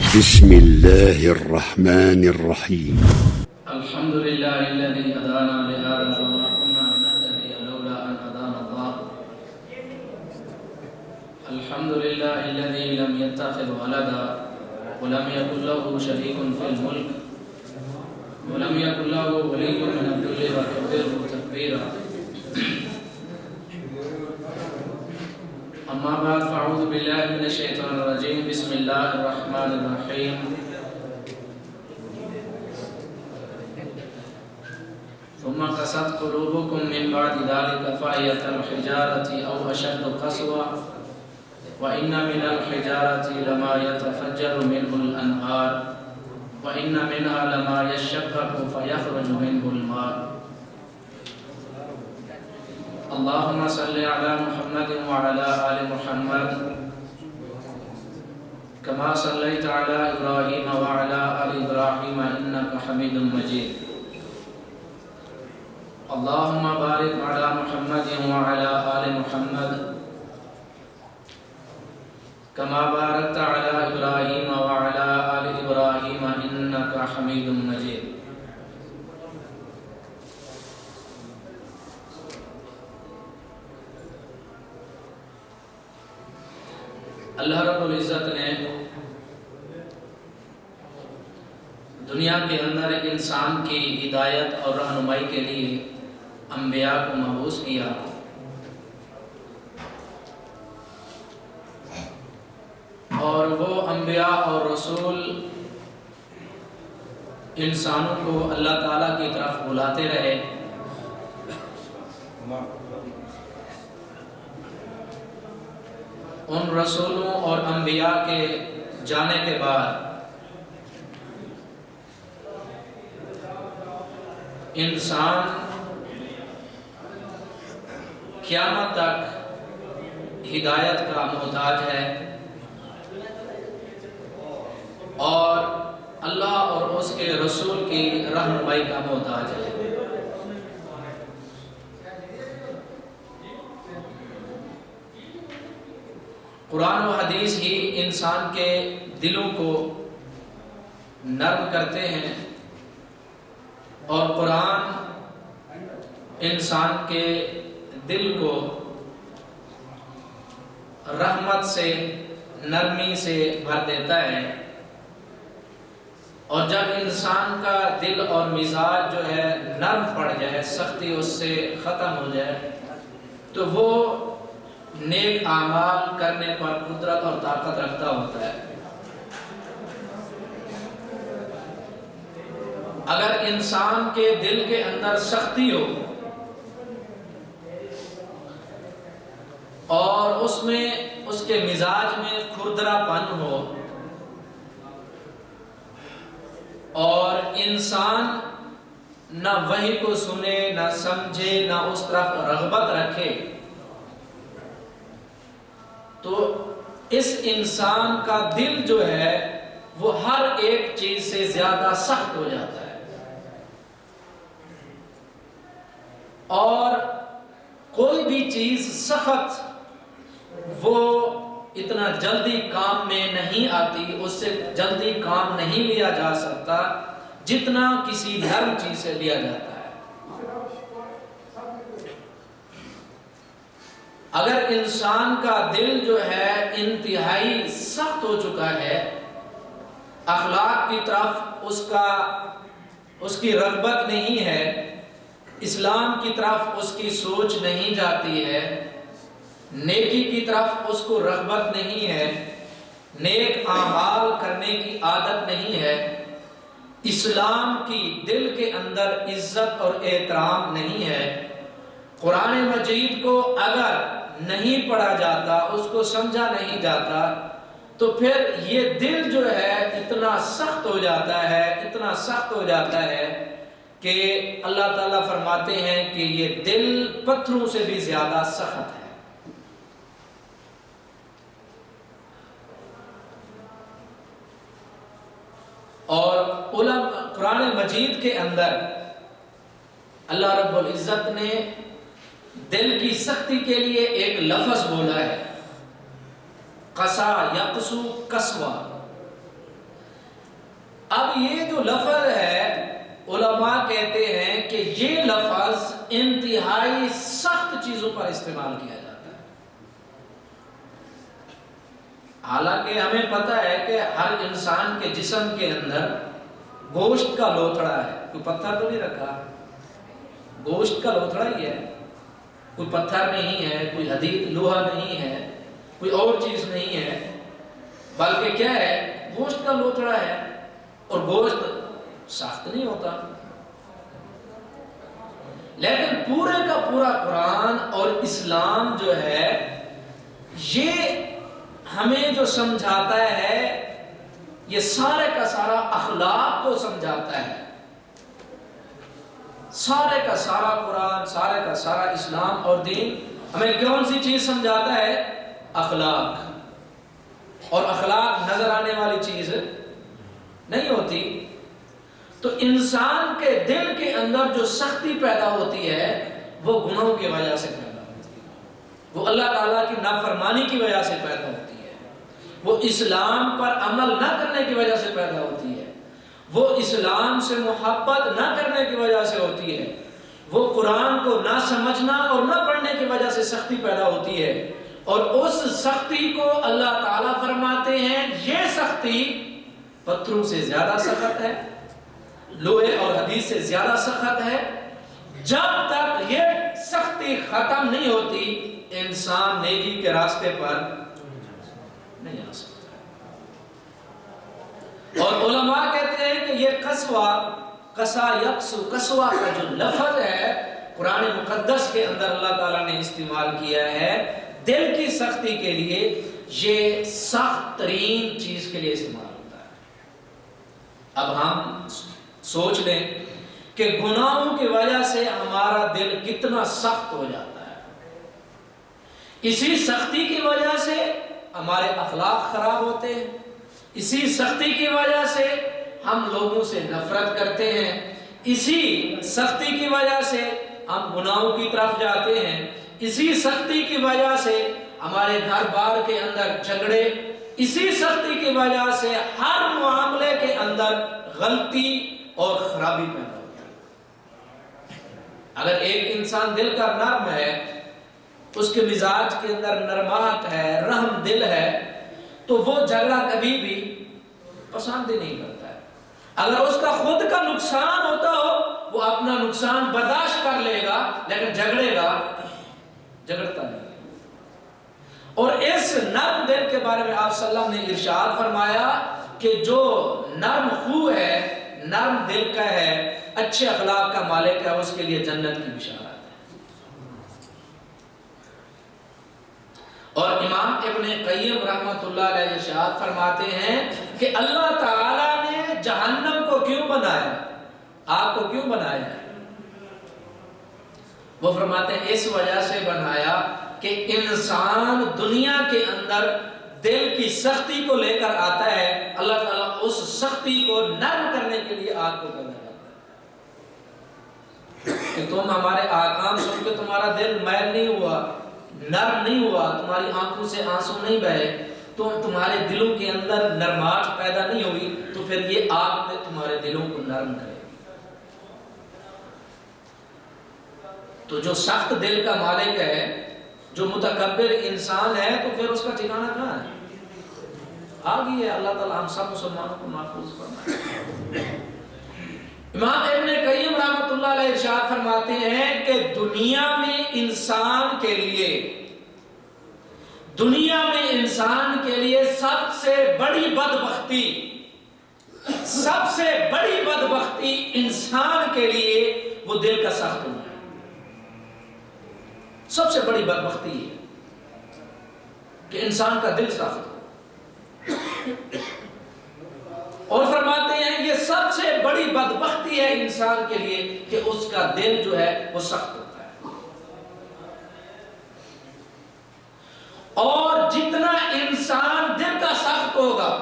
بسم الله الرحمن الرحيم. الحمد لله الذي هدانا لهذا وما كنا لنهتدي لولا أن هدانا الله. الحمد لله الذي لم يتخذ ولدا ولم يكن له شريك في الملك ولم يكن له ولي من الذل وكبره تكبيرا. أما بعد فأعوذ بالله من الشيطان الرجيم. بسم الله الرحمن الرحيم. ثم قست قلوبكم من بعد ذلك فهي كالحجارة أو أشد قسوة وإن من الحجارة لما يتفجر منه الأنهار وإن منها لما يشقق فيخرج منه الماء. اللهم صل على محمد وعلى آل محمد كما صليت على إبراهيم وعلى آل إبراهيم إنك حميد مجيد. اللهم بارك على محمد وعلى آل محمد كما باركت على إبراهيم وعلى آل إبراهيم إنك حميد مجيد. اللہ رب العزت نے دنیا کے اندر انسان کی ہدایت اور رہنمائی کے لیے انبیاء کو مبعوث کیا، اور وہ انبیاء اور رسول انسانوں کو اللہ تعالیٰ کی طرف بلاتے رہے. ان رسولوں اور انبیاء کے جانے کے بعد انسان قیامت تک ہدایت کا محتاج ہے اور اللہ اور اس کے رسول کی رہنمائی کا محتاج ہے. قرآن و حدیث ہی انسان کے دلوں کو نرم کرتے ہیں اور قرآن انسان کے دل کو رحمت سے، نرمی سے بھر دیتا ہے. اور جب انسان کا دل اور مزاج جو ہے نرم پڑ جائے، سختی اس سے ختم ہو جائے، تو وہ نیک اعمال کرنے پر قدرت اور طاقت رکھتا ہوتا ہے. اگر انسان کے دل کے اندر سختی ہو اور اس کے مزاج میں کھردرا پن ہو اور انسان نہ وحی کو سنے، نہ سمجھے، نہ اس طرف رغبت رکھے، تو اس انسان کا دل جو ہے وہ ہر ایک چیز سے زیادہ سخت ہو جاتا ہے اور کوئی بھی چیز سخت وہ اتنا جلدی کام میں نہیں آتی، اس سے جلدی کام نہیں لیا جا سکتا جتنا کسی نرم چیز سے لیا جاتا ہے. اگر انسان کا دل جو ہے انتہائی سخت ہو چکا ہے، اخلاق کی طرف اس کی رغبت نہیں ہے، اسلام کی طرف اس کی سوچ نہیں جاتی ہے، نیکی کی طرف اس کو رغبت نہیں ہے، نیک اعمال کرنے کی عادت نہیں ہے، اسلام کی دل کے اندر عزت اور احترام نہیں ہے، قرآن مجید کو اگر نہیں پڑھا جاتا، اس کو سمجھا نہیں جاتا، تو پھر یہ دل جو ہے اتنا سخت ہو جاتا ہے کہ اللہ تعالیٰ فرماتے ہیں کہ یہ دل پتھروں سے بھی زیادہ سخت ہے. اور قرآن مجید کے اندر اللہ رب العزت نے دل کی سختی کے لیے ایک لفظ بولا ہے، قسا یقسو قسوہ. اب یہ جو لفظ ہے علماء کہتے ہیں کہ یہ لفظ انتہائی سخت چیزوں پر استعمال کیا جاتا ہے. حالانکہ ہمیں پتہ ہے کہ ہر انسان کے جسم کے اندر گوشت کا لوتھڑا ہے، کوئی پتھر تو نہیں رکھا، گوشت کا لوتھڑا ہی ہے، کوئی پتھر نہیں ہے، کوئی حدید لوہا نہیں ہے، کوئی اور چیز نہیں ہے، بلکہ کیا ہے، گوشت کا لوتھڑا ہے. اور گوشت سخت نہیں ہوتا. لیکن پورے کا پورا قرآن اور اسلام جو ہے یہ ہمیں جو سمجھاتا ہے، یہ سارے کا سارا اخلاق کو سمجھاتا ہے. سارے کا سارا قرآن، سارے کا سارا اسلام اور دین ہمیں کون سی چیز سمجھاتا ہے؟ اخلاق. اور اخلاق نظر آنے والی چیز نہیں ہوتی. تو انسان کے دل کے اندر جو سختی پیدا ہوتی ہے وہ گناہوں کی وجہ سے پیدا ہوتی ہے، وہ اللہ تعالیٰ کی نافرمانی کی وجہ سے پیدا ہوتی ہے، وہ اسلام پر عمل نہ کرنے کی وجہ سے پیدا ہوتی ہے، وہ اسلام سے محبت نہ کرنے کی وجہ سے ہوتی ہے، وہ قرآن کو نہ سمجھنا اور نہ پڑھنے کی وجہ سے سختی پیدا ہوتی ہے. اور اس سختی کو اللہ تعالیٰ فرماتے ہیں یہ سختی پتھروں سے زیادہ سخت ہے، لوہے اور حدید سے زیادہ سخت ہے. جب تک یہ سختی ختم نہیں ہوتی انسان نیکی کے راستے پر نہیں آ سکتا. اور علماء کہتے ہیں کہ یہ قسا یقسو قسوہ کا جو لفظ ہے قرآن مقدس کے اندر اللہ تعالیٰ نے استعمال کیا ہے دل کی سختی کے لیے، یہ سخت ترین چیز کے لیے استعمال ہوتا ہے. اب ہم سوچ لیں کہ گناہوں کی وجہ سے ہمارا دل کتنا سخت ہو جاتا ہے. اسی سختی کی وجہ سے ہمارے اخلاق خراب ہوتے ہیں، اسی سختی کی وجہ سے ہم لوگوں سے نفرت کرتے ہیں، اسی سختی کی وجہ سے ہم گناہوں کی طرف جاتے ہیں، اسی سختی کی وجہ سے ہمارے گھر بار کے اندر جھگڑے، اسی سختی کی وجہ سے ہر معاملے کے اندر غلطی اور خرابی پیدا ہوتی ہے. اگر ایک انسان دل کا نرم ہے، اس کے مزاج کے اندر نرماہٹ ہے، رحم دل ہے، تو وہ جھگڑا کبھی بھی پسند ہی نہیں کرتا ہے. اگر اس کا خود کا نقصان ہوتا ہو وہ اپنا نقصان برداشت کر لے گا، لیکن جھگڑتا نہیں. اور اس نرم دل کے بارے میں آپ صلی اللہ علیہ وسلم نے ارشاد فرمایا کہ جو نرم خو ہے، نرم دل کا ہے، اچھے اخلاق کا مالک ہے، اس کے لیے جنت کی بشارت ہے. اور امام ابن قیم رحمۃ اللہ علیہ ارشاد فرماتے ہیں کہ اللہ تعالیٰ نے جہنم کو کیوں بنایا، آپ کو کیوں بنایا ہے؟ وہ فرماتے ہیں اس وجہ سے بنایا کہ انسان دنیا کے اندر دل کی سختی کو لے کر آتا ہے، اللہ تعالیٰ اس سختی کو نرم کرنے کے لیے آگ کو پیدا کرتا ہے کہ تم ہمارے احکام سن کے تمہارا دل میل نہیں ہوا، نرم نہیں ہوا، تمہاری آنکھوں سے آنسو نہیں بہے، تو تمہارے دلوں کے اندر نرماہٹ پیدا نہیں ہوئی، تو پھر یہ آگ تمہارے دلوں کو نرم کرے. تو جو سخت دل کا مالک ہے، جو متکبر انسان ہے، تو پھر اس کا ٹھکانہ کہاں ہے؟ آگے ہے. اللہ تعالیٰ ہم سب مسلمانوں کو محفوظ فرمائے. امام ابن قیم رحمۃ اللہ علیہ ارشاد فرماتے ہیں کہ دنیا میں انسان کے لیے سب سے بڑی بدبختی انسان کے لیے وہ دل کا سخت ہونا ہے. سب سے بڑی بدبختی ہے کہ انسان کا دل سخت ہو. اور فرماتے ہیں یہ سب سے بڑی بدبختی ہے انسان کے لیے کہ اس کا دل جو ہے وہ سخت ہوتا ہے. اور جتنا انسان دل کا سخت ہوگا،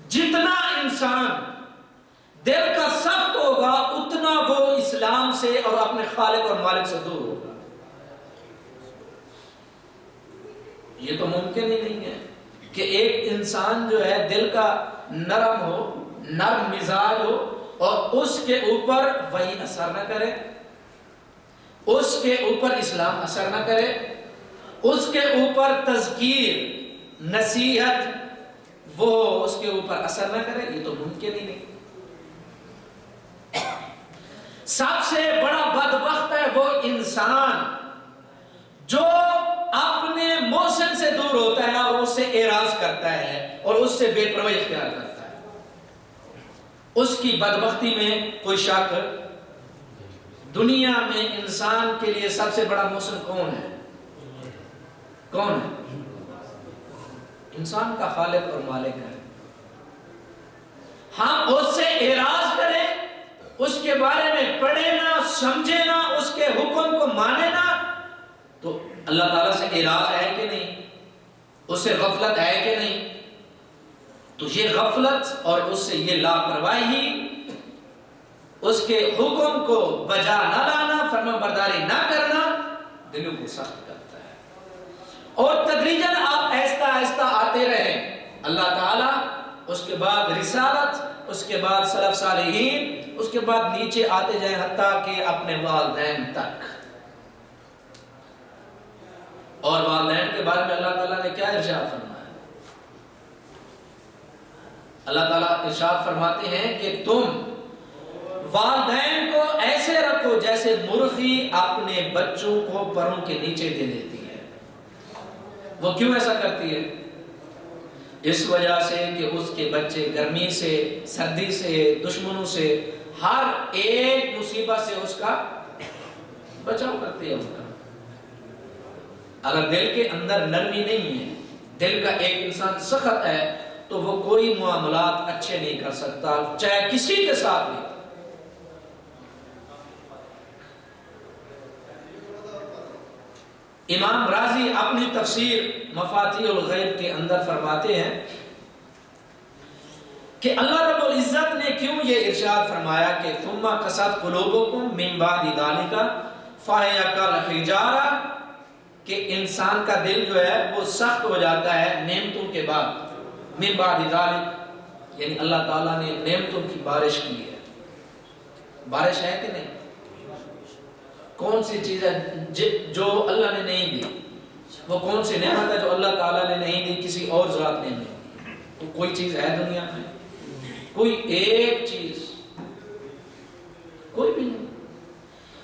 جتنا انسان دل کا سخت ہوگا، اتنا وہ اسلام سے اور اپنے خالق اور مالک سے دور ہوگا. یہ تو ممکن ہی نہیں ہے کہ ایک انسان جو ہے دل کا نرم ہو، نرم مزاج ہو اور اس کے اوپر وہی اثر نہ کرے، اس کے اوپر اسلام اثر نہ کرے، اس کے اوپر تذکیر نصیحت وہ اس کے اوپر اثر نہ کرے، یہ تو ممکن ہی نہیں۔ سب سے بڑا بدبخت ہے وہ انسان جو اپنے محسن سے دور ہوتا ہے اور اس سے اعراض کرتا ہے اور اس سے بے پرواہی اختیار کرتا ہے۔ اس کی بدبختی میں کوئی شک؟ دنیا میں انسان کے لیے سب سے بڑا محسن کون ہے؟ کون ہے؟ انسان کا خالق اور مالک ہے۔ ہم اس سے اعراض کریں، اس کے بارے میں پڑھے نہ، سمجھے نہ، اس کے حکم کو مانے نہ، تو اللہ تعالیٰ سے اعراض ہے کہ نہیں؟ اس سے غفلت ہے کہ نہیں؟ تو یہ غفلت اور اس سے یہ لاپرواہی، اس کے حکم کو بجا نہ لانا، فرما برداری نہ کرنا دلوں کو سخت کرتا ہے۔ اور تدریجاً آپ آہستہ آہستہ آتے رہیں، اللہ تعالیٰ، اس کے بعد رسالت، اس کے بعد سلف صالحین، اس کے بعد نیچے آتے جائیں حتیٰ کہ اپنے والدین تک۔ اور والدین کے بارے میں اللہ تعالیٰ نے کیا ارشاد فرمایا؟ اللہ تعالیٰ ارشاد فرماتے ہیں کہ تم والدین کو ایسے رکھو جیسے مرغی اپنے بچوں کو پروں کے نیچے دے دیتی ہے۔ وہ کیوں ایسا کرتی ہے؟ اس وجہ سے کہ اس کے بچے گرمی سے، سردی سے، دشمنوں سے، ہر ایک مصیبت سے اس کا بچاؤ کرتی ہے ان کا۔ اگر دل کے اندر نرمی نہیں ہے، دل کا ایک انسان سخت ہے، تو وہ کوئی معاملات اچھے نہیں کر سکتا، چاہے کسی کے ساتھ بھی۔ امام رازی اپنی تفسیر مفاتیح الغیب کے اندر فرماتے ہیں کہ اللہ رب العزت نے کیوں یہ ارشاد فرمایا کہ ثم قست قلوبکم من بعد ذلک فہی کالحجارہ، کہ انسان کا دل جو ہے وہ سخت ہو جاتا ہے نعمتوں کے بعد، من بعد ذلک یعنی اللہ تعالیٰ نے نعمتوں کی بارش کی ہے۔ بارش ہے کہ نہیں؟ کون سی چیز ہے جو اللہ نے نہیں دی؟ وہ کون سی نعمت ہے جو اللہ تعالیٰ نے نہیں دی، کسی اور ذات نے نہیں دی؟ تو کوئی چیز ہے دنیا میں؟ کوئی ایک چیز کوئی بھی نہیں۔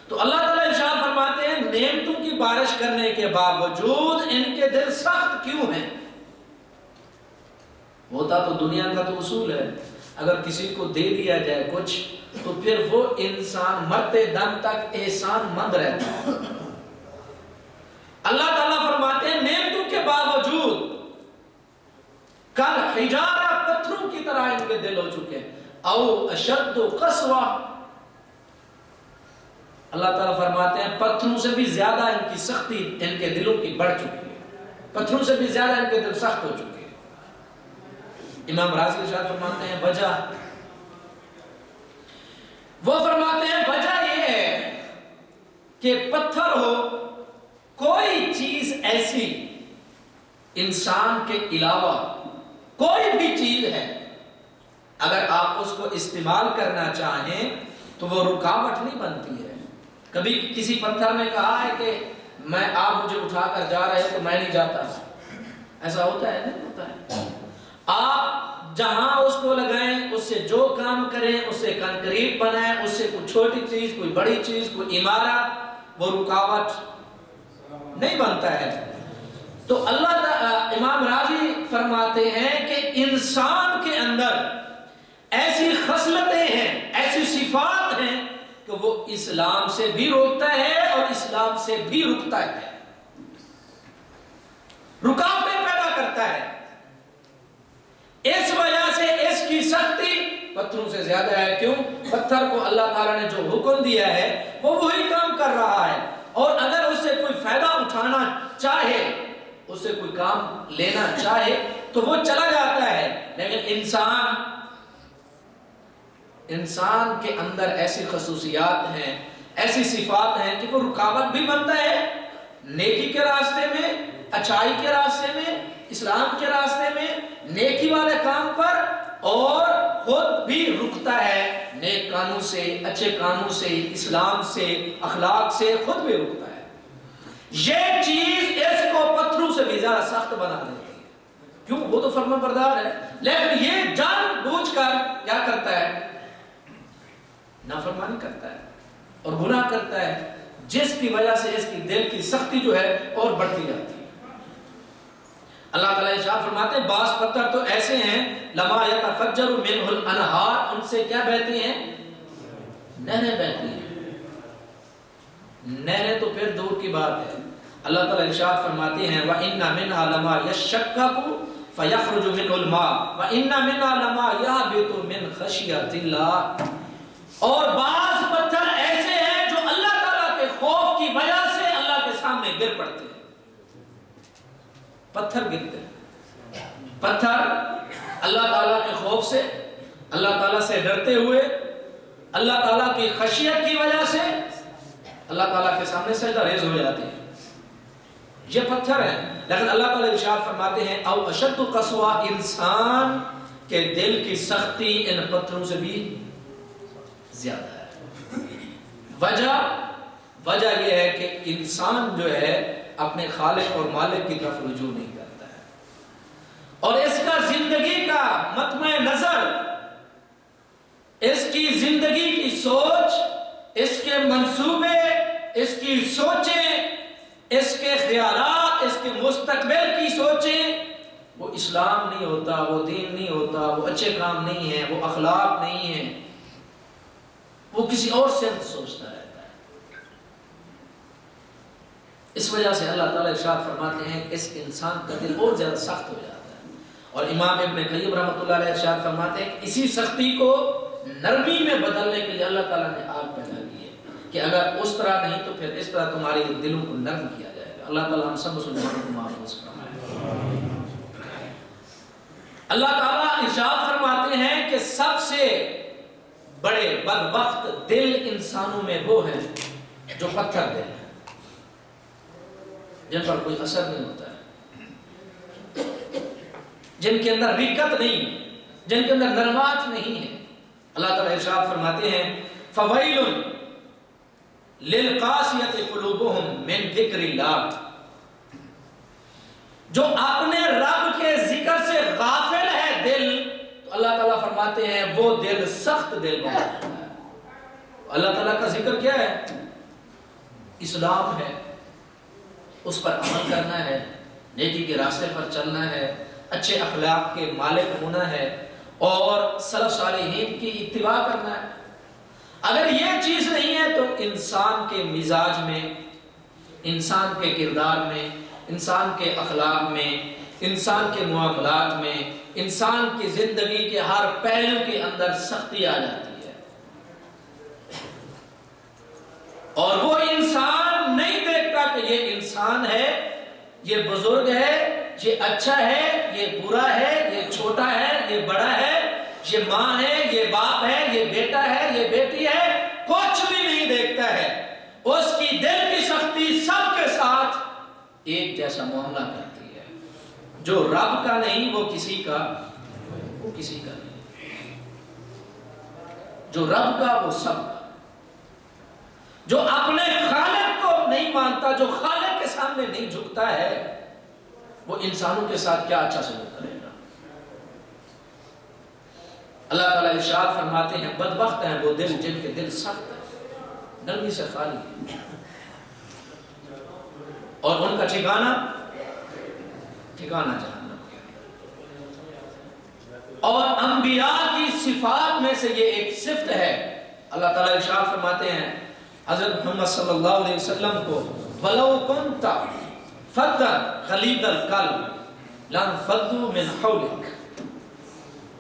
تو اللہ تعالیٰ ارشاد فرماتے ہیں نعمتوں کی بارش کرنے کے باوجود ان کے دل سخت کیوں ہیں؟ ہوتا تو دنیا کا تو اصول ہے، اگر کسی کو دے دیا جائے کچھ تو پھر وہ انسان مرتے دم تک احسان مند رہتا ہے۔ اللہ تعالیٰ فرماتے ہیں نعمتوں کے باوجود کل حجارہ، پتھروں کی طرح ان کے دل ہو چکے ہیں، او اشد قسوہ، اللہ تعالیٰ فرماتے ہیں پتھروں سے بھی زیادہ ان کی سختی ان کے دلوں کی بڑھ چکی ہے، پتھروں سے بھی زیادہ ان کے دل سخت ہو چکے ہیں۔ امام رازی ارشاد فرماتے ہیں وجہ، وہ فرماتے ہیں وجہ یہ ہے کہ پتھر ہو، کوئی چیز ایسی انسان کے علاوہ کوئی بھی چیز ہے، اگر آپ اس کو استعمال کرنا چاہیں تو وہ رکاوٹ نہیں بنتی ہے۔ کبھی کسی پتھر نے کہا ہے کہ آپ مجھے اٹھا کر جا رہے ہیں تو میں نہیں جاتا، ایسا ہوتا ہے؟ نہیں ہوتا ہے۔ آپ جہاں اس کو لگائیں، اس سے جو کام کریں، اس سے کنکریٹ بنائیں، اس سے کوئی چھوٹی چیز، کوئی بڑی چیز، کوئی عمارت، وہ رکاوٹ نہیں بنتا ہے۔ تو امام راضی فرماتے ہیں کہ انسان کے اندر ایسی خصلتیں ہیں، ایسی صفات ہیں کہ وہ اسلام سے بھی روکتا ہے اور اسلام سے بھی رکتا ہے، رکاوٹیں پیدا کرتا ہے۔ اس وجہ سے اس کی سختی پتھروں سے زیادہ ہے۔ کیوں؟ پتھر کو اللہ تعالیٰ نے جو حکم دیا ہے وہ وہی کام کر رہا ہے، اور اگر اس سے کوئی فائدہ اٹھانا چاہے، اس سے کوئی کام لینا چاہے تو وہ چلا جاتا ہے۔ لیکن انسان کے اندر ایسی خصوصیات ہیں، ایسی صفات ہیں کہ وہ رکاوٹ بھی بنتا ہے نیکی کے راستے میں، اچھائی کے راستے میں، اسلام کے راستے میں، نیکی والے کام پر، اور خود بھی رکتا ہے نیک کاموں سے، اچھے کاموں سے، اسلام سے، اخلاق سے خود بھی رکتا ہے۔ یہ چیز اس کو پتھروں سے بھی زیادہ سخت بنا دیتی ہے، کیوں؟ وہ تو فرمان بردار ہے، لیکن یہ جان بوجھ کر کیا کرتا ہے؟ نافرمانی کرتا ہے اور گناہ کرتا ہے، جس کی وجہ سے اس کی دل کی سختی جو ہے اور بڑھتی جاتی ہے۔ اللہ تعالیٰ ارشاد فرماتے ہیں بعض پتھر تو ایسے ہیں لما یتفجر منہ الانہار، ان سے کیا بہتی ہیں؟ نہریں بہتی ہیں۔ نہریں تو پھر دور کی بات ہے، اللہ تعالیٰ ارشاد فرماتے ہیں وَإِنَّ مِنْهَا لَمَا يَشَّقَّقُ فَيَخْرُجُ مِنْهُ الْمَاءُ وَإِنَّ مِنْهَا لَمَا يَهْبِطُ مِنْ خَشْيَةِ اللَّهِ، اور بعض پتھر ایسے ہیں جو اللہ تعالیٰ کے خوف کی وجہ سے اللہ کے سامنے گر پڑتے ہیں۔ پتھر گرتے ہیں، پتھر اللہ تعالیٰ کے خوف سے، اللہ تعالیٰ سے ڈرتے ہوئے، اللہ تعالیٰ کی خشیت کی وجہ سے اللہ تعالیٰ کے سامنے سجدہ ریز ہو جاتے ہیں۔ یہ پتھر ہیں، لیکن اللہ تعالیٰ ارشاد فرماتے ہیں او اشد قسوہ، انسان کے دل کی سختی ان پتھروں سے بھی زیادہ ہے۔ وجہ یہ ہے کہ انسان جو ہے اپنے خالق اور مالک کی طرف رجوع نہیں کرتا ہے، اور اس کا زندگی کا مطمع نظر، اس کی زندگی کی سوچ، اس کے منصوبے، اس کی سوچیں، اس کے خیالات، اس کے مستقبل کی سوچیں، وہ اسلام نہیں ہوتا، وہ دین نہیں ہوتا، وہ اچھے کام نہیں ہیں، وہ اخلاق نہیں ہیں، وہ کسی اور سے سوچتا رہتا ہے۔ اس وجہ سے اللہ تعالیٰ ارشاد فرماتے ہیں اس انسان کا دل اور زیادہ سخت ہو جاتا ہے، اور امام ابن قیم رحمۃ اللہ علیہ ارشاد فرماتے ہیں کہ اسی سختی کو نرمی میں بدلنے کے لیے اللہ تعالیٰ نے آگ پیدا کی ہے کہ اگر اس طرح نہیں تو پھر اس طرح تمہارے دلوں کو نرم کیا جائے گا۔ اللہ تعالیٰ ہم سب مسلمانوں کو محفوظ فرمائے۔ اللہ تعالیٰ ارشاد فرماتے ہیں کہ سب سے بڑے بدبخت دل انسانوں میں وہ ہیں جو پتھر دل ہیں، جن پر کوئی اثر نہیں ہوتا ہے، جن کے اندر رقت نہیں ہے، جن کے اندر نرمات نہیں ہے۔ اللہ تعالیٰ ارشاد فرماتے ہیں فَوَيْلٌ لِلْقَاسِيَةِ قُلُوبُهُمْ مِنْ ذِكْرِ اللَّهِ، جو اپنے رب کے ذکر سے غافل ہے دل، تو اللہ تعالیٰ فرماتے ہیں وہ دل سخت دل بن جاتا ہے۔ اللہ تعالیٰ کا ذکر کیا ہے؟ اسلام ہے، اس پر عمل کرنا ہے، نیکی کے راستے پر چلنا ہے، اچھے اخلاق کے مالک ہونا ہے، اور سلف صالحین کی اتباع کرنا ہے۔ اگر یہ چیز نہیں ہے تو انسان کے مزاج میں، انسان کے کردار میں، انسان کے اخلاق میں، انسان کے معاملات میں، انسان کی زندگی کے ہر پہلو کے اندر سختی آ جاتی ہے، اور وہ انسان نہیں دیکھتا کہ یہ انسان ہے، یہ بزرگ ہے، یہ اچھا ہے، یہ برا ہے، یہ چھوٹا ہے، یہ بڑا ہے، یہ ماں ہے، یہ باپ ہے، یہ بیٹا ہے، یہ بیٹی ہے، کچھ بھی نہیں دیکھتا ہے۔ اس کی دل کی سختی سب کے ساتھ ایک جیسا معاملہ کرتی ہے۔ جو رب کا نہیں وہ کسی کا نہیں، جو رب کا وہ سب کا۔ جو اپنے خالق کو نہیں مانتا، جو خالق کے سامنے نہیں جھکتا ہے، وہ انسانوں کے ساتھ کیا اچھا سلوک کرے گا۔ اللہ تعالیٰ ارشاد فرماتے ہیں بدبخت ہیں وہ دل جن کے دل سخت ہیں، نرمی سے خالی ہیں، اور ان کا ٹھکانہ جہنم کے۔ اور انبیاء کی صفات میں سے یہ ایک صفت ہے۔ اللہ تعالیٰ ارشاد فرماتے ہیں حضرت محمد صلی اللہ علیہ وسلم کو وَلَوْ كُنْتَ فَضًّا غَلِيظَ الْقَلْبِ لَانفَضُّوا مِنْ حَوْلِكَ،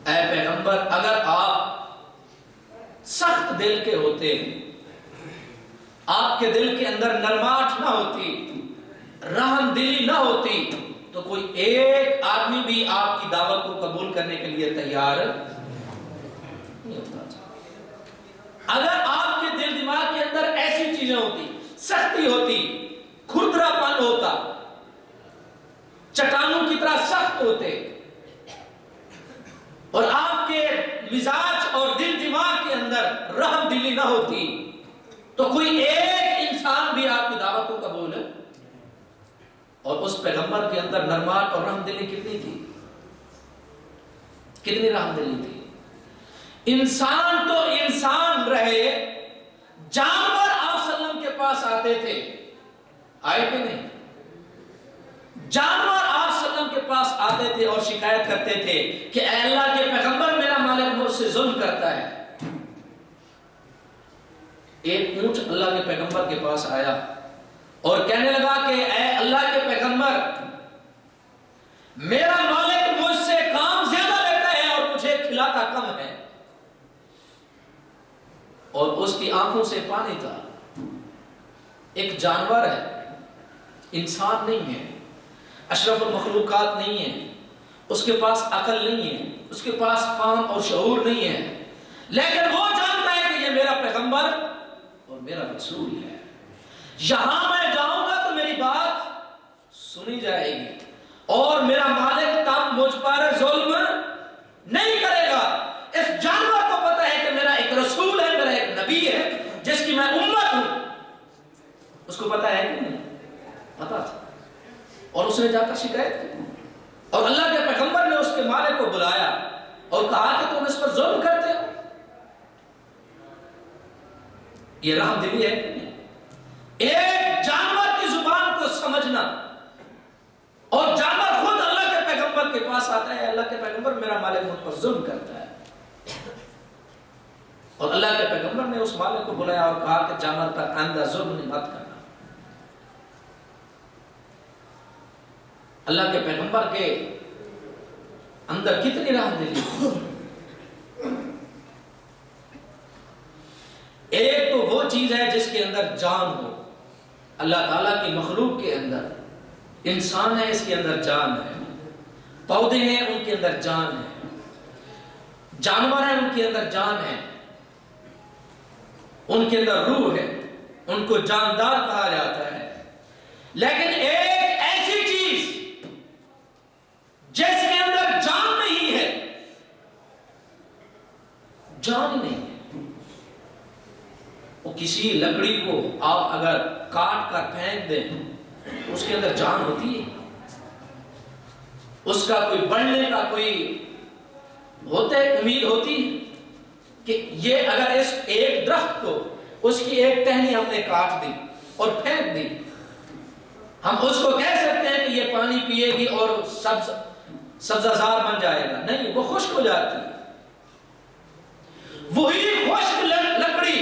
اے پیغمبر اگر آپ سخت دل کے ہوتے، آپ کے دل کے اندر نرماٹ نہ ہوتی، رحم دلی نہ ہوتی، تو کوئی ایک آدمی بھی آپ کی دعوت کو قبول کرنے کے لیے تیار نہیں ہوتا۔ اگر آپ کے دل دماغ کے اندر ایسی چیزیں ہوتی، سختی ہوتی، کھردرا پن ہوتا، چٹانوں کی طرح سخت ہوتے، اور آپ کے مزاج اور دل دماغ کے اندر رحم دلی نہ ہوتی تو کوئی ایک انسان بھی آپ کی دعوت کو قبول ہے؟ اور اس پیغمبر کے اندر نرمات اور رحم دلی کتنی تھی؟ کتنی رحم دلی تھی؟ انسان تو انسان رہے، جانور آپ صلی اللہ علیہ وسلم کے پاس آتے تھے، آئے کہ نہیں؟ جانور آپ صلی اللہ علیہ وسلم کے پاس آتے تھے اور شکایت کرتے تھے کہ اے اللہ کے پیغمبر میرا مالک مجھ سے ظلم کرتا ہے۔ ایک اونٹ اللہ کے پیغمبر کے پاس آیا اور کہنے لگا کہ اے اللہ کے پیغمبر میرا مالک مجھ سے کام زیادہ لیتا ہے اور مجھے کھلاتا کم ہے، اور اس کی آنکھوں سے پانی تھا۔ ایک جانور ہے، انسان نہیں ہے، اشرف المخلوقات نہیں ہے، اس کے پاس عقل نہیں ہے، اس کے پاس فہم اور شعور نہیں ہے، لیکن وہ جانتا ہے کہ یہ میرا پیغمبر اور میرا رسول ہے، یہاں میں جاؤں گا تو میری بات سنی جائے گی اور میرا مالک تب مجھ پر ظلم نہیں کرے گا۔ اس جانور کو پتا ہے کہ میرا ایک رسول ہے، میرا ایک نبی ہے جس کی میں امت ہوں، اس کو پتا ہے کہ نہیں؟ پتا تھا، اور اس نے جا کر شکایت کی، اور اللہ کے پیغمبر نے اس کے مالک کو بلایا اور کہا کہ تم اس پر ظلم کرتے ہو۔ یہ رحم دلی ہے کہ نہیں؟ ایک جانور کی زبان کو سمجھنا، اور جانور خود اللہ کے پیغمبر کے پاس آتا ہے، اللہ کے پیغمبر میرا مالک مجھ پر ظلم کرتا ہے، اور اللہ کے پیغمبر نے اس مالک کو بلایا اور کہا کہ جانور پر آئندہ ظلم مت کرنا۔ اللہ کے پیغمبر کے اندر کتنی رحم دلی ہے۔ ایک تو وہ چیز ہے جس کے اندر جان ہو، اللہ تعالیٰ کی مخلوق کے اندر، انسان ہے اس کے اندر جان ہے، پودے ہیں ان کے اندر جان ہے، جانور ہیں ان کے اندر جان ہے، ان کے اندر روح ہے، ان کو جاندار کہا جاتا ہے، لیکن ایک ایسی چیز جس کے اندر جان نہیں ہے، جان نہیں ہے، وہ کسی لکڑی کو آپ اگر کاٹ کر پھینک دیں تو اس کے اندر جان ہوتی ہے، اس کا کوئی بڑھنے کا کوئی ہوتا ہے، امید ہوتی ہے کہ یہ اگر اس ایک درخت کو اس کی ایک ٹہنی ہم نے کاٹ دی اور پھینک دی، ہم اس کو کہہ سکتے ہیں کہ یہ پانی پیے گی اور سبزہ زار بن جائے گا؟ نہیں، وہ خشک ہو جاتی ہے۔ وہی خشک لکڑی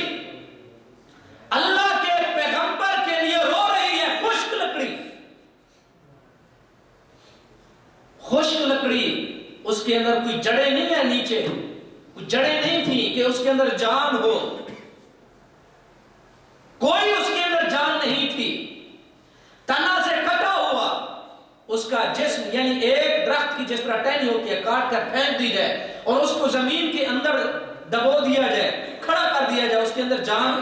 اللہ کے پیغمبر کے لیے رو رہی ہے، خشک لکڑی، خشک لکڑی، اس کے اندر کوئی جڑیں نہیں ہے، نیچے کوئی جڑیں نہیں تھی کہ اس کے اندر جان ہو، کوئی اس کے اندر جان نہیں تھی، تنا سے کٹا ہوا اس کا جسم، یعنی ایک درخت کی جس طرح ٹہنی ہوتی ہے کاٹ کر پھینک دی جائے اور اس کو زمین کے اندر دبو دیا جائے، کھڑا کر دیا جائے، اس کے اندر جان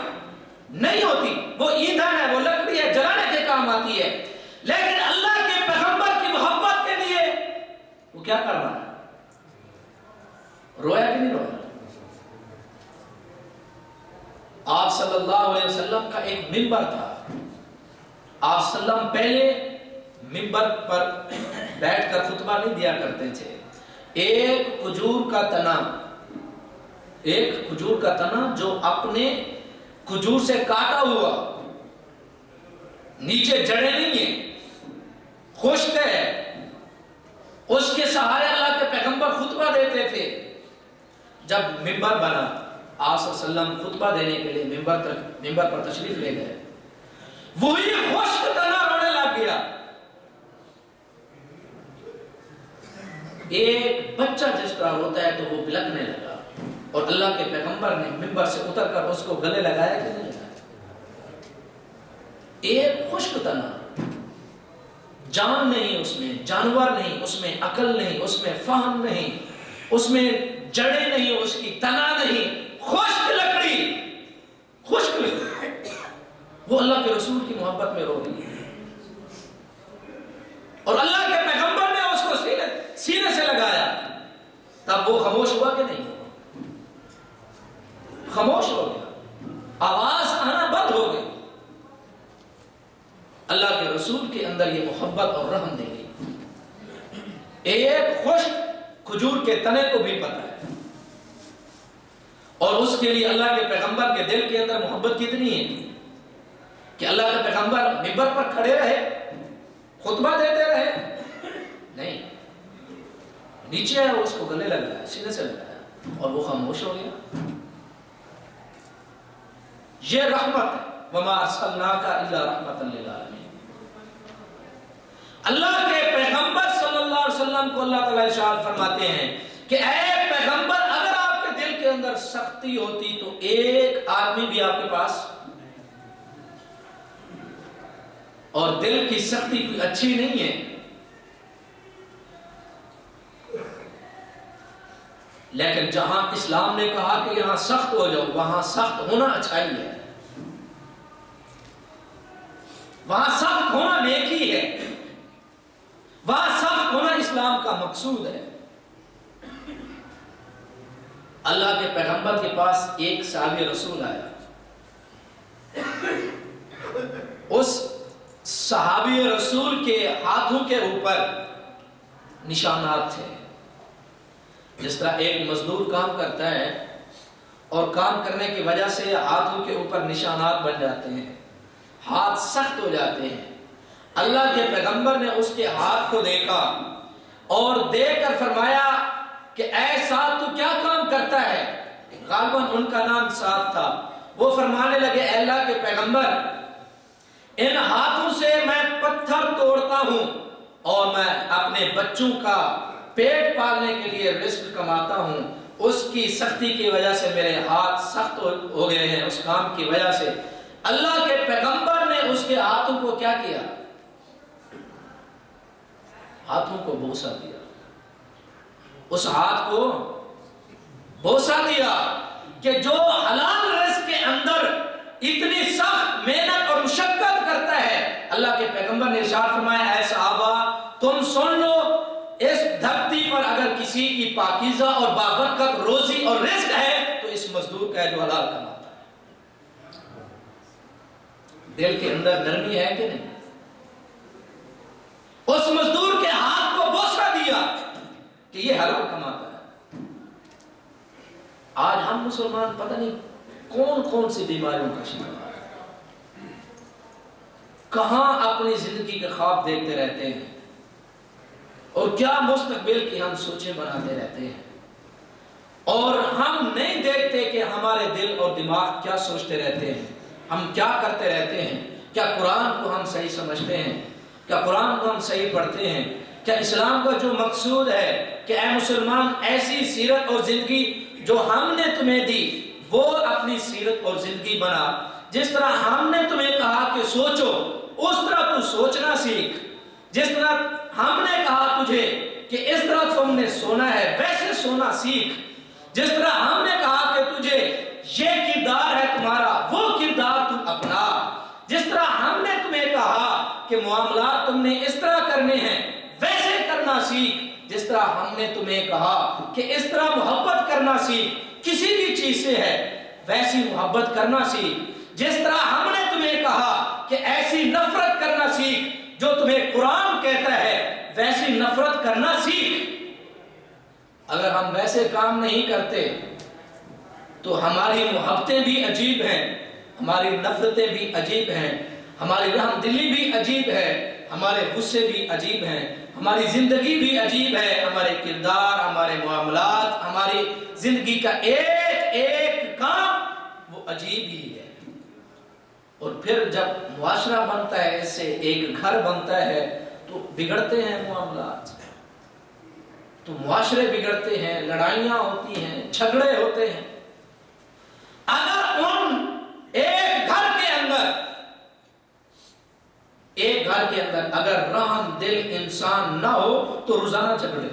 نہیں ہوتی، وہ ایندھن ہے، وہ لکڑی ہے، جلانے کے کام آتی ہے، لیکن اللہ کے پیغمبر کی محبت کے لیے وہ کیا کر رہا ہے؟ رویا کہ نہیں رویا؟ آپ صلی اللہ علیہ وسلم کا ایک منبر تھا، آپ صلی اللہ علیہ وسلم پہلے منبر پر بیٹھ کر خطبہ نہیں دیا کرتے تھے، ایک کھجور کا تنا جو اپنے کھجور سے کاٹا ہوا، نیچے جڑیں نہیں ہیں، خشک ہے، اس کے سہارے اللہ کے پیغمبر خطبہ دیتے تھے۔ جب منبر بنا، آپ صلی اللہ علیہ وسلم خطبہ دینے کے لیے منبر پر تشریف لے گئے، وہی خشک تنا رونے لگ گیا۔ ایک بچہ جس طرح ہوتا ہے تو وہ بلکنے لگا، اور اللہ کے پیغمبر نے منبر سے اتر کر اس کو گلے لگایا کہ نہیں لگایا؟ ایک خشک تنا، جان نہیں اس میں، جانور نہیں اس میں، عقل نہیں اس میں، فہم نہیں اس میں، جڑیں نہیں اس کی، تنا نہیں، خشک لکڑی، خشک لکڑی، وہ اللہ کے رسول کی محبت میں رو رہی ہے، اور اللہ کے پیغمبر نے اس کو سینے سے لگایا، تب وہ خاموش ہوا کہ نہیں؟ خاموش ہو گیا، آواز آنا بند ہو گئی۔ اللہ کے رسول کے اندر یہ محبت اور رحم دے گئی۔ ایک خشک کھجور کے تنے کو بھی پتہ ہے، اور اس کے لیے اللہ کے پیغمبر کے دل کے اندر محبت کتنی ہے کہ اللہ کے پیغمبر منبر پر کھڑے رہے، خطبہ دیتے رہے؟ نہیں، نیچے ہے، اس کو گلے لگایا، سینے سے لگایا، اور وہ خاموش ہو گیا۔ یہ رحمت ہے، وما ارسلناک الا رحمۃ للعالمین۔ اللہ کے پیغمبر صلی اللہ علیہ وسلم کو اللہ تعالیٰ ارشاد فرماتے ہیں کہ اے پیغمبر، اگر آپ کے دل کے اندر سختی ہوتی تو ایک آدمی بھی آپ کے پاس، اور دل کی سختی کوئی اچھی نہیں ہے، لیکن جہاں اسلام نے کہا کہ یہاں سخت ہو جاؤ، وہاں سخت ہونا اچھائی ہے، وہاں سخت ہونا نیکی ہے، وہاں سخت ہونا اسلام کا مقصود ہے۔ اللہ کے پیغمبر کے پاس ایک صحابی رسول آیا، اس صحابی رسول کے ہاتھوں کے اوپر نشانات تھے، جس طرح ایک مزدور کام کرتا ہے اور کام کرنے کی وجہ سے ہاتھوں کے اوپر نشانات بن جاتے ہیں، ہاتھ سخت ہو جاتے ہیں۔ اللہ کے پیغمبر نے اس کے ہاتھ کو دیکھا اور دیکھ کر فرمایا کہ اے سعد، تو کیا کام کرتا ہے؟ غالباً ان کا نام سعد تھا۔ وہ فرمانے لگے، اے اللہ کے پیغمبر، ان ہاتھوں سے میں پتھر توڑتا ہوں اور میں اپنے بچوں کا پیٹ پالنے کے لیے رزق کماتا ہوں، اس کی سختی کی وجہ سے میرے ہاتھ سخت ہو گئے ہیں، اس کام کی وجہ سے۔ اللہ کے پیغمبر نے اس کے ہاتھوں کو کیا کیا؟ ہاتھوں کو بوسہ دیا، اس ہاتھ کو بوسہ دیا کہ جو حلال رزق کے اندر اتنی سخت محنت اور مشقت کرتا ہے۔ اللہ کے پیغمبر نے ارشاد فرمایا، اے صحابہ تم سن لو، اس دھرتی پر اگر کسی کی پاکیزہ اور بابرکت روزی اور رزق ہے تو اس مزدور کا ہے جو حلال کماتا ہے۔ دل کے اندر نرمی ہے کہ نہیں؟ اس مزدور کے ہاتھ کو بوسہ دیا کہ یہ حلال کماتا ہے۔ آج ہم مسلمان پتہ نہیں کون کون سی بیماریوں کا شکار ہے، کہاں اپنی زندگی کے خواب دیکھتے رہتے ہیں اور کیا مستقبل کی ہم سوچیں بناتے رہتے ہیں، اور ہم نہیں دیکھتے کہ ہمارے دل اور دماغ کیا سوچتے رہتے ہیں، ہم کیا کرتے رہتے ہیں۔ کیا قرآن کو ہم صحیح سمجھتے ہیں؟ کیا قرآن کو ہم صحیح پڑھتے ہیں؟ کیا اسلام کا جو مقصود ہے کہ اے مسلمان، ایسی سیرت اور زندگی جو ہم نے تمہیں دی وہ اپنی سیرت اور زندگی بنا، جس طرح ہم نے تمہیں کہا کہ سوچو اس طرح تو سوچنا سیکھ، جس طرح ہم نے کہا تجھے کہ اس طرح تم نے سونا ہے ویسے سونا سیکھ، جس طرح ہم نے کہا کہ تجھے یہ کردار ہے تمہارا وہ کردار تو اپنا، جس طرح ہم نے تمہیں کہا کہ معاملات تم نے اس طرح کرنے ہیں ویسے کرنا سیکھ، جس طرح ہم نے تمہیں کہا کہ اس طرح محبت کرنا سیکھ، کسی بھی چیز سے ہے ویسی محبت کرنا سیکھ، جس طرح ہم نے تمہیں کہا کہ ایسی نفرت کرنا سیکھ جو تمہیں قرآن کہتا ہے ویسی نفرت کرنا سیکھ۔ اگر ہم ویسے کام نہیں کرتے تو ہماری محبتیں بھی عجیب ہیں، ہماری نفرتیں بھی عجیب ہیں، ہماری رحم دلی بھی عجیب ہے، ہمارے غصے بھی عجیب ہیں، ہماری زندگی بھی عجیب ہے، ہمارے کردار، ہمارے معاملات، ہماری زندگی کا ایک ایک کام وہ عجیب ہی ہے۔ اور پھر جب معاشرہ بنتا ہے، اس سے ایک گھر بنتا ہے تو بگڑتے ہیں معاملات، تو معاشرے بگڑتے ہیں، لڑائیاں ہوتی ہیں، جھگڑے ہوتے ہیں۔ اگر ایک گھر کے اندر اگر رحم دل انسان نہ ہو تو روزانہ جھگڑے۔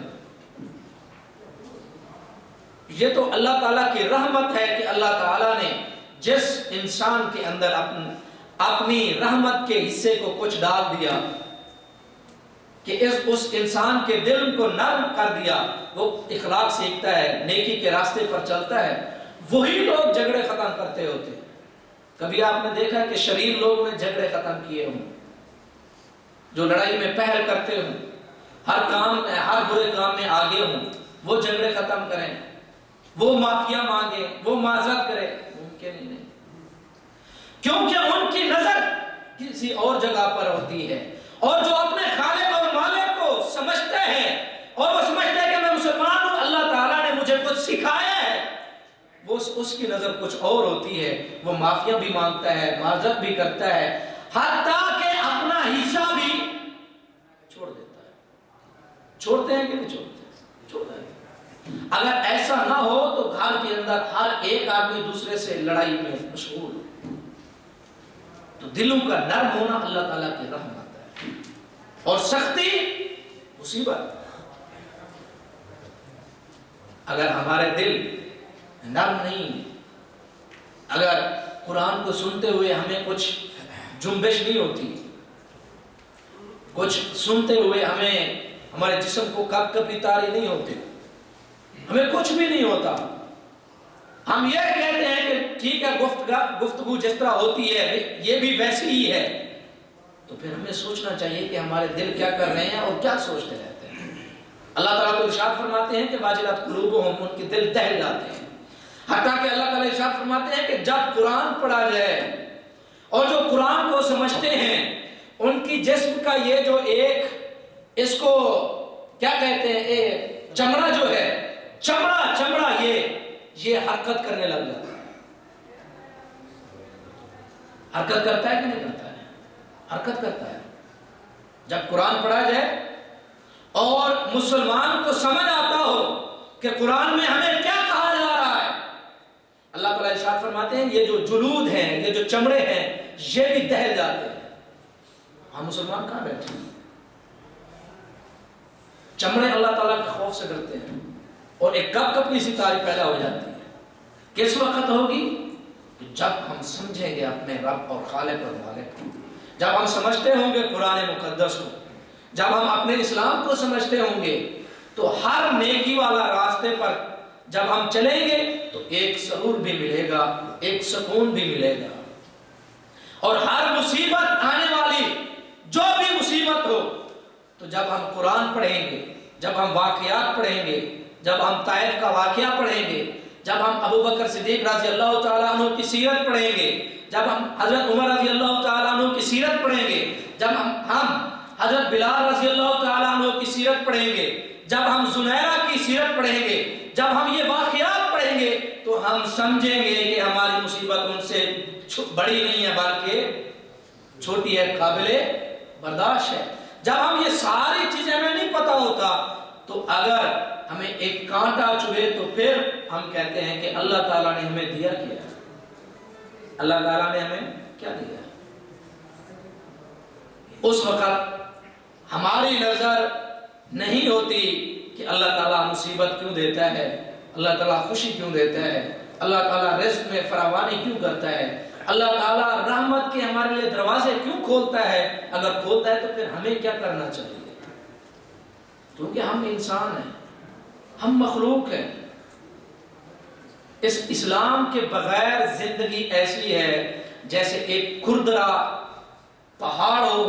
یہ تو اللہ تعالیٰ کی رحمت ہے کہ اللہ تعالیٰ نے جس انسان کے اندر اپنی رحمت کے حصے کو کچھ ڈال دیا کہ اس انسان کے دل کو نرم کر دیا، وہ اخلاق سیکھتا ہے، نیکی کے راستے پر چلتا ہے، وہی لوگ جھگڑے ختم کرتے ہوتے ہیں۔ کبھی آپ نے دیکھا کہ شریر لوگ نے جھگڑے ختم کیے ہوں، جو لڑائی میں پہل کرتے ہوں، ہر کام میں، ہر برے کام میں آگے ہوں، وہ جھگڑے ختم کریں، وہ معافیا مانگے، وہ معذرت کرے؟ ممکن ہی نہیں، کیونکہ ان کی نظر کسی اور جگہ پر ہوتی ہے۔ اور جو اپنے خالق اور مالک کو سمجھتے ہیں اور وہ سمجھتے ہیں کہ میں مسلمان ہوں، اللہ تعالیٰ نے مجھے کچھ سکھایا ہے، وہ اس کی نظر کچھ اور ہوتی ہے، وہ معافیا بھی مانگتا ہے، معذرت بھی کرتا ہے، حتیٰ کہ اپنا حصہ بھی چھوڑ دیتا ہے۔ چھوڑتے ہیں کہ نہیں چھوڑتے؟ چھوڑتا ہے۔ اگر ایسا نہ ہو تو گھر کے اندر ہر ایک آدمی دوسرے سے لڑائی میں مشغول، تو دلوں کا نرم ہونا اللہ تعالیٰ کی رحمت ہے، اور سختی مصیبت۔ اگر ہمارے دل نرم نہیں، اگر قرآن کو سنتے ہوئے ہمیں کچھ جنبش نہیں ہوتی، کچھ سنتے ہوئے ہمیں ہمارے جسم کو کپ کپی تاری نہیں ہوتے، ہمیں کچھ بھی نہیں ہوتا، ہم یہ کہتے ہیں کہ ٹھیک ہے گفتگو جس طرح ہوتی ہے یہ بھی ویسی ہی ہے، تو پھر ہمیں سوچنا چاہیے کہ ہمارے دل کیا کر رہے ہیں اور کیا سوچتے رہتے ہیں۔ اللہ تعالیٰ تو ارشاد فرماتے ہیں کہ واجلت قلوبہم، ان کے دل دہل جاتے ہیں، حتیٰ کہ اللہ تعالیٰ ارشاد فرماتے ہیں کہ جب قرآن پڑھا جائے اور جو قرآن کو سمجھتے ہیں، ان کی جسم کا یہ جو ایک، اس کو کیا کہتے ہیں، چمڑا جو ہے، چمڑا یہ حرکت کرنے لگ جاتا ہے۔ حرکت کرتا ہے کہ نہیں کرتا ہے؟ حرکت کرتا ہے۔ جب قرآن پڑھا جائے اور مسلمان کو سمجھ آتا ہو کہ قرآن میں ہمیں کیا کہا جا رہا ہے، اللہ تعالیٰ ارشاد فرماتے ہیں یہ جو جلود ہیں، یہ جو چمڑے ہیں، یہ بھی دہل جاتے ہیں۔ ہم مسلمان کہاں بیٹھے ہیں؟ چمڑے اللہ تعالیٰ کے خوف سے ڈرتے ہیں، اور ایک کپ کپی سی تاری پیدا ہو جاتی ہے۔ کس وقت ہوگی؟ جب ہم سمجھیں گے اپنے رب اور خالق اور مالک کو، جب ہم سمجھتے ہوں گے قرآن مقدس کو، جب ہم اپنے اسلام کو سمجھتے ہوں گے، تو ہر نیکی والا راستے پر جب ہم چلیں گے تو ایک سرور بھی ملے گا، ایک سکون بھی ملے گا، اور ہر مصیبت آنے والی جو بھی مصیبت ہو، تو جب ہم قرآن پڑھیں گے، جب ہم واقعات پڑھیں گے، جب ہم طائف کا واقعہ پڑھیں گے، جب ہم ابو بکر صدیق رضی اللہ تعالیٰ عنہ کی سیرت پڑھیں گے، جب ہم حضرت عمر رضی اللہ تعالیٰ عنہ کی سیرت پڑھیں گے، جب ہم حضرت بلال رضی اللہ تعالیٰ عنہ کی سیرت پڑھیں گے، جب ہم زنیرہ کی سیرت پڑھیں گے، جب ہم یہ واقعات پڑھیں گے، تو ہم سمجھیں گے کہ ہماری مصیبت ان سے بڑی نہیں ہے بلکہ چھوٹی ہے، قابل برداشت ہے۔ جب ہم یہ ساری چیزیں ہمیں نہیں پتا ہوتا، تو اگر ہمیں ایک کانٹا چبھے تو پھر ہم کہتے ہیں کہ اللہ تعالیٰ نے ہمیں دیا کیا، اللہ تعالیٰ نے ہمیں کیا دیا۔ اس وقت ہماری نظر نہیں ہوتی کہ اللہ تعالیٰ مصیبت کیوں دیتا ہے، اللہ تعالیٰ خوشی کیوں دیتا ہے، اللہ تعالیٰ رزق میں فراوانی کیوں کرتا ہے، اللہ تعالیٰ رحمت کے ہمارے لیے دروازے کیوں کھولتا ہے۔ اگر کھولتا ہے تو پھر ہمیں کیا کرنا چاہیے؟ کیونکہ ہم انسان ہیں، ہم مخلوق ہیں۔ اس اسلام کے بغیر زندگی ایسی ہے جیسے ایک کھردرا پہاڑ ہو،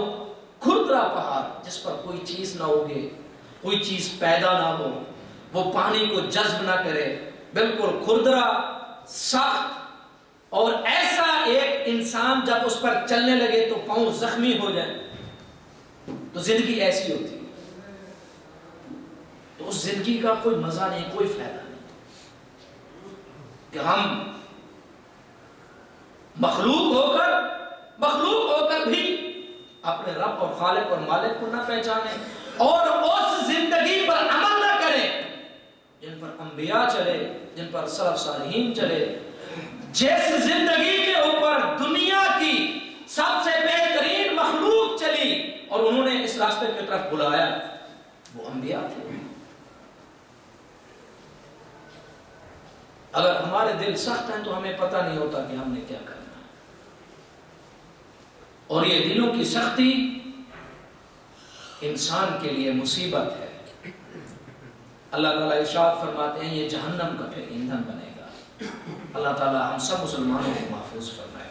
کھردرا پہاڑ جس پر کوئی چیز نہ ہوگے، کوئی چیز پیدا نہ ہو، وہ پانی کو جذب نہ کرے، بالکل کھردرا، سخت، اور ایسا ایک انسان جب اس پر چلنے لگے تو پاؤں زخمی ہو جائیں، تو زندگی ایسی ہوتی ہے۔ تو اس زندگی کا کوئی مزہ نہیں، کوئی فائدہ نہیں کہ ہم مخلوق ہو کر بھی اپنے رب اور خالق اور مالک کو نہ پہچانے، اور اس زندگی پر عمل نہ کریں جن پر انبیاء چلے، جن پر سلف صالحین چلے، جس زندگی کے اوپر دنیا کی سب سے بہترین مخلوق چلی اور انہوں نے اس راستے کی طرف بلایا، وہ انبیاء تھے۔ اگر ہمارے دل سخت ہیں تو ہمیں پتہ نہیں ہوتا کہ ہم نے کیا کرنا ہے، اور یہ دلوں کی سختی انسان کے لیے مصیبت ہے۔ اللہ تعالیٰ ارشاد فرماتے ہیں یہ جہنم کا پھر ایندھن بنے گا۔ اللہ تعالی ہم سب مسلمانوں کو محفوظ فرمائے۔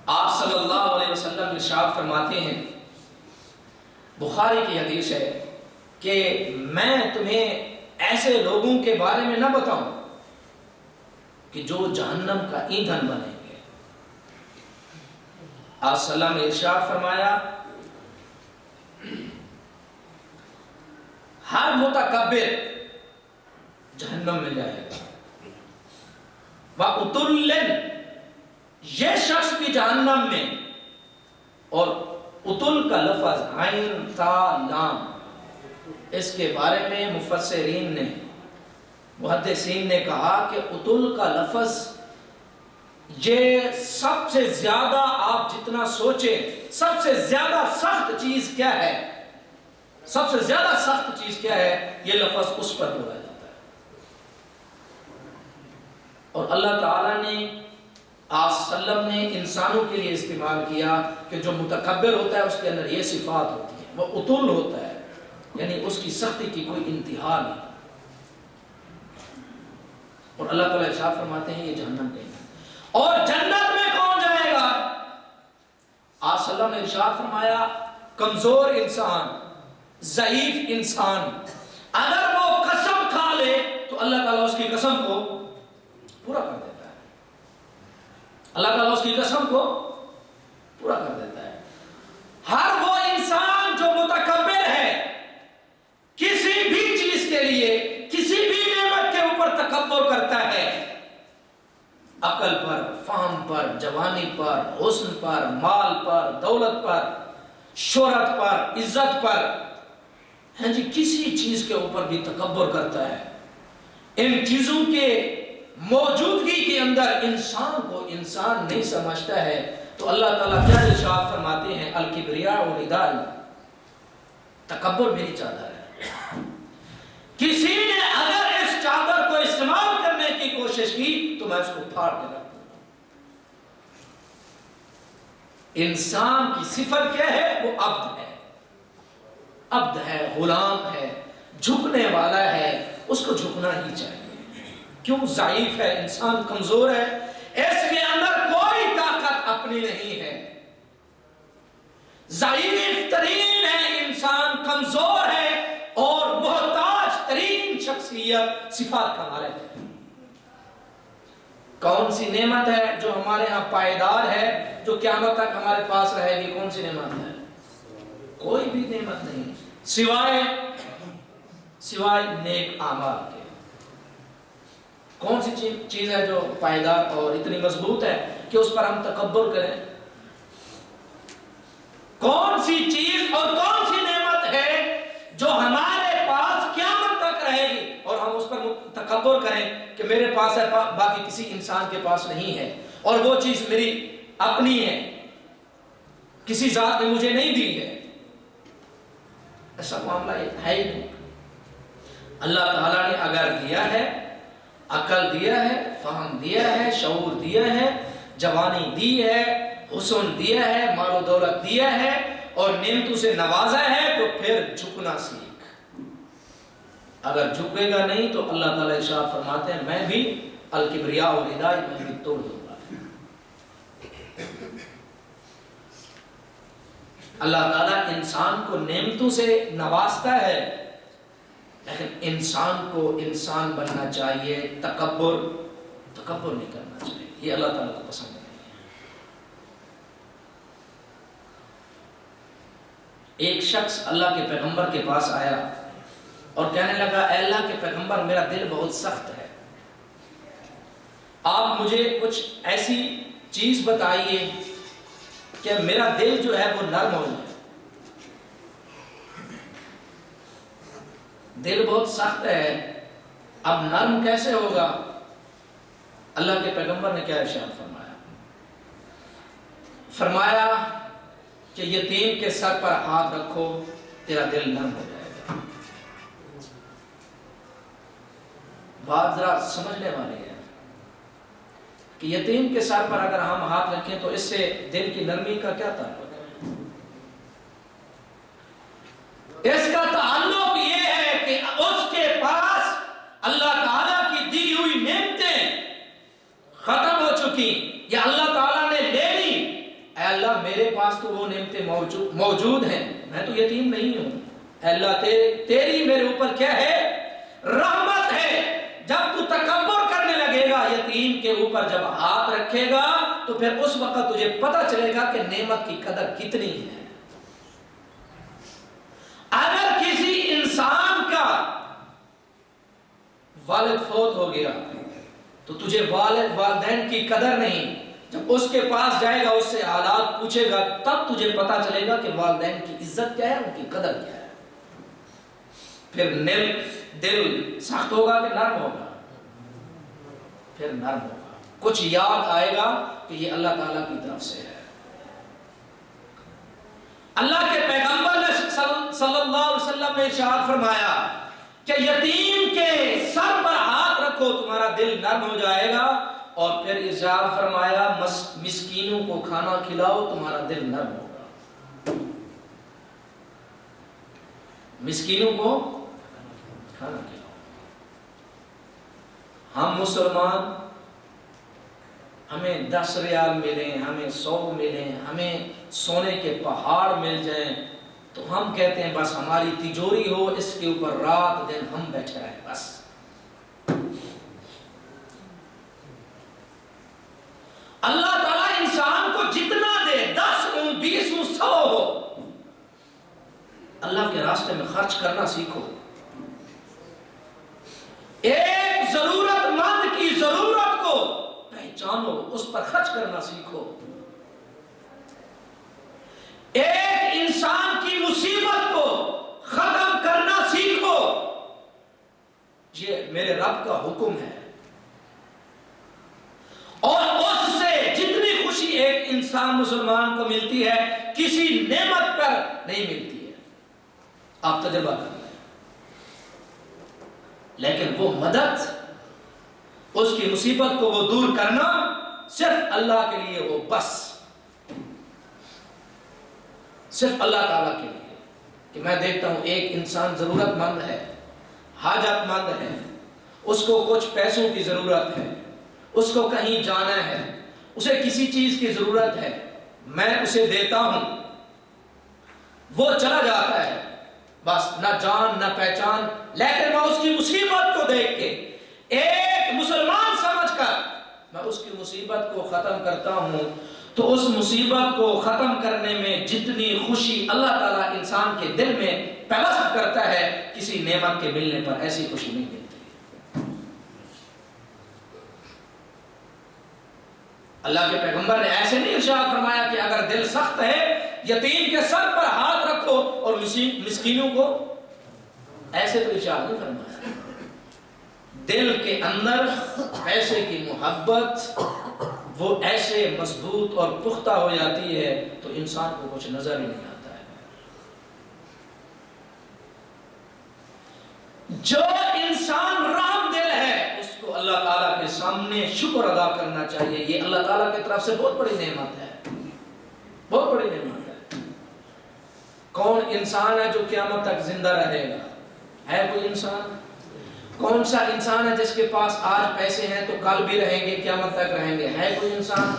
آپ صلی اللہ علیہ وسلم ارشاد فرماتے ہیں، بخاری کی حدیث ہے کہ میں تمہیں ایسے لوگوں کے بارے میں نہ بتاؤں کہ جو جہنم کا ایندھن بنیں گے۔ آپ صلی اللہ علیہ وسلم نے ارشاد فرمایا، ہر متکبر جہنم میں جائے گا، وَأُتُلٍّ یہ شخص بھی جہنم میں۔ اور اتل کا لفظ عین تا لام، اس کے بارے میں مفسرین نے محدثین نے کہا کہ اتل کا لفظ یہ سب سے زیادہ، آپ جتنا سوچیں سب سے زیادہ سخت چیز کیا ہے، سب سے زیادہ سخت چیز کیا ہے، یہ لفظ اس پر بولا جاتا ہے۔ اور اللہ تعالیٰ نے آپ صلی اللہ علیہ وسلم نے انسانوں کے لیے استعمال کیا کہ جو متکبر ہوتا ہے اس کے اندر یہ صفات ہوتی ہیں، وہ اتل ہوتا ہے، یعنی اس کی سختی کی کوئی انتہا نہیں۔ اور اللہ تعالیٰ ارشاد فرماتے ہیں یہ جہنم کے ہیں۔ اور جنت میں کون جائے گا؟ آپ صلی اللہ علیہ وسلم نے ارشاد فرمایا، کمزور انسان، ضعیف انسان اگر وہ قسم کھا لے تو اللہ تعالیٰ اس کی قسم کو پورا کر دیتا ہے۔ اللہ تعالیٰ اس کی قسم کو پورا کر دیتا ہے۔ ہر وہ انسان جو متکبر ہے، کسی بھی چیز کے لیے، کسی بھی نعمت کے اوپر تکبر کرتا ہے، عقل پر، فہم پر، جوانی پر، حسن پر، مال پر، دولت پر، شہرت پر، عزت پر، ہاں جی کسی چیز کے اوپر بھی تکبر کرتا ہے، ان چیزوں کے موجودگی کے اندر انسان کو انسان نہیں سمجھتا ہے، تو اللہ تعالیٰ کیا ارشاد فرماتے ہیں، الکبریاء ردائی، تکبر میری چادر ہے۔ کسی نے اگر اس چادر کو استعمال کرنے کی کوشش کی تو میں اس کو پھاڑ کے رکھ دوں گا۔ انسان کی صفت کیا ہے؟ وہ عبد ہے، عبد ہے، غلام ہے، جھکنے والا ہے، اس کو جھکنا ہی چاہیے۔ کیوں؟ ضعیف ہے، انسان کمزور ہے، اس کے اندر کوئی طاقت اپنی نہیں ہے، ضعیف ترین ہے انسان، کمزور ہے اور محتاج ترین شخصیت صفات کا مالک ہے۔ کون سی نعمت ہے جو ہمارے ہاں پائیدار ہے، جو قیامت تک ہمارے پاس رہے گی؟ کون سی نعمت ہے؟ کوئی بھی نعمت نہیں سوائے نیک اعمال کے۔ کون سی چیز ہے جو پائیدار اور اتنی مضبوط ہے کہ اس پر ہم تکبر کریں؟ کون سی چیز اور کون سی نعمت ہے جو ہمارے پاس قیامت تک رہے گی اور ہم اس پر تکبر کریں کہ میرے پاس ہے، باقی کسی انسان کے پاس نہیں ہے، اور وہ چیز میری اپنی ہے، کسی ذات نے مجھے نہیں دی ہے؟ ایسا معاملہ ہے ہی نہیں۔ اللہ تعالیٰ نے اگر دیا ہے، عقل دیا ہے، فہم دیا ہے، شعور دیا ہے، جوانی دی ہے، حسن دیا ہے، مال و دولت دیا ہے اور نعمتوں سے نوازا ہے، تو پھر جھکنا سیکھ۔ اگر جھکے گا نہیں تو اللہ تعالیٰ ارشاد فرماتے ہیں میں بھی الکبریاء ردائی، میں بھی توڑ دوں گا۔ اللہ تعالیٰ انسان کو نعمتوں سے نوازتا ہے، لیکن انسان کو انسان بننا چاہیے، تکبر نہیں کرنا چاہیے، یہ اللہ تعالیٰ کو پسند نہیں ہے۔ ایک شخص اللہ کے پیغمبر کے پاس آیا اور کہنے لگا، اے اللہ کے پیغمبر میرا دل بہت سخت ہے، آپ مجھے کچھ ایسی چیز بتائیے کہ میرا دل جو ہے وہ نرم ہو جائے۔ دل بہت سخت ہے، اب نرم کیسے ہوگا؟ اللہ کے پیغمبر نے کیا ارشاد فرمایا کہ یتیم کے سر پر ہاتھ رکھو، تیرا دل نرم ہو جائے گا۔ بات ذرا سمجھنے والی ہے کہ یتیم کے سر پر اگر ہم ہاتھ رکھیں تو اس سے دل کی نرمی کا کیا تعلق ہے؟ اس کا تعلق یہ ہے کہ اس کے پاس تو وہ نعمتیں موجود ہیں، میں تو یتیم نہیں ہوں، اللہ تیری میرے اوپر کیا ہے؟ رحمت ہے۔ جب تو تکبر کرنے لگے گا، یتیم کے اوپر جب ہاتھ رکھے گا، تو پھر اس وقت تجھے پتہ چلے گا کہ نعمت کی قدر کتنی ہے۔ اگر کسی انسان کا والد فوت ہو گیا تو تجھے والدین کی قدر نہیں، جب اس کے پاس جائے گا، اس سے حالات پوچھے گا، تب تجھے پتا چلے گا کہ والدین کی عزت کیا ہے، ان کی قدر کیا ہے۔ پھر دل سخت ہوگا کہ نرم ہوگا؟ پھر نرم ہوگا، کچھ یاد آئے گا کہ یہ اللہ تعالیٰ کی طرف سے ہے۔ اللہ کے پیغمبر نے صلی اللہ علیہ وسلم نے ارشاد فرمایا کہ یتیم کے سر پر ہاتھ رکھو، تمہارا دل نرم ہو جائے گا، اور پھر ارشاد فرمایا مسکینوں کو کھانا کھلاؤ، تمہارا دل نرم ہوگا۔ مسکینوں کو کھانا کھلاؤ۔ ہم مسلمان، ہمیں 10 ریال ملیں، ہمیں 100 ملیں، ہمیں سونے کے پہاڑ مل جائیں، تو ہم کہتے ہیں بس ہماری تجوری ہو، اس کے اوپر رات دن ہم بیٹھے رہیں بس۔ اللہ تعالیٰ انسان کو جتنا دے، 10 ہوں، 20 ہوں، 100 ہو، اللہ کے راستے میں خرچ کرنا سیکھو۔ ایک ضرورت مند کی ضرورت کو پہچانو، اس پر خرچ کرنا سیکھو۔ ایک انسان کی مصیبت کو ختم کرنا سیکھو، یہ میرے رب کا حکم ہے، اور اس سے جتنی خوشی ایک انسان مسلمان کو ملتی ہے، کسی نعمت پر نہیں ملتی ہے۔ آپ تجربہ کر لیں۔ لیکن وہ مدد، اس کی مصیبت کو وہ دور کرنا صرف اللہ کے لیے ہو، بس صرف اللہ تعالیٰ کے لیے۔ کہ میں دیکھتا ہوں ایک انسان ضرورت مند ہے، حاجت مند ہے، اس کو کچھ پیسوں کی ضرورت ہے، اس کو کہیں جانا ہے، اسے کسی چیز کی ضرورت ہے، میں اسے دیتا ہوں، وہ چلا جاتا ہے، بس نہ جان نہ پہچان، لیکن میں اس کی مصیبت کو دیکھ کے، ایک مسلمان سمجھ کر میں اس کی مصیبت کو ختم کرتا ہوں، تو اس مصیبت کو ختم کرنے میں جتنی خوشی اللہ تعالیٰ انسان کے دل میں پیوست کرتا ہے، کسی نعمت کے ملنے پر ایسی خوشی نہیں ملتی۔ اللہ کے پیغمبر نے ایسے نہیں ارشاد فرمایا کہ اگر دل سخت ہے، یتیم کے سر پر ہاتھ رکھو اور مسکینوں کو، ایسے تو ارشاد نہیں فرمایا۔ دل کے اندر پیسے کی محبت وہ ایسے مضبوط اور پختہ ہو جاتی ہے تو انسان کو کچھ نظر ہی نہیں آتا ہے۔ جو انسان رحم دل ہے، اس کو اللہ تعالیٰ کے سامنے شکر ادا کرنا چاہیے۔ یہ اللہ تعالیٰ کی طرف سے بہت بڑی نعمت ہے، بہت بڑی نعمت ہے۔ کون انسان ہے جو قیامت تک زندہ رہے گا؟ ہے کوئی انسان؟ کون سا انسان ہے جس کے پاس آج پیسے ہیں تو کل بھی رہیں گے، قیامت تک رہیں گے؟ ہے کوئی انسان؟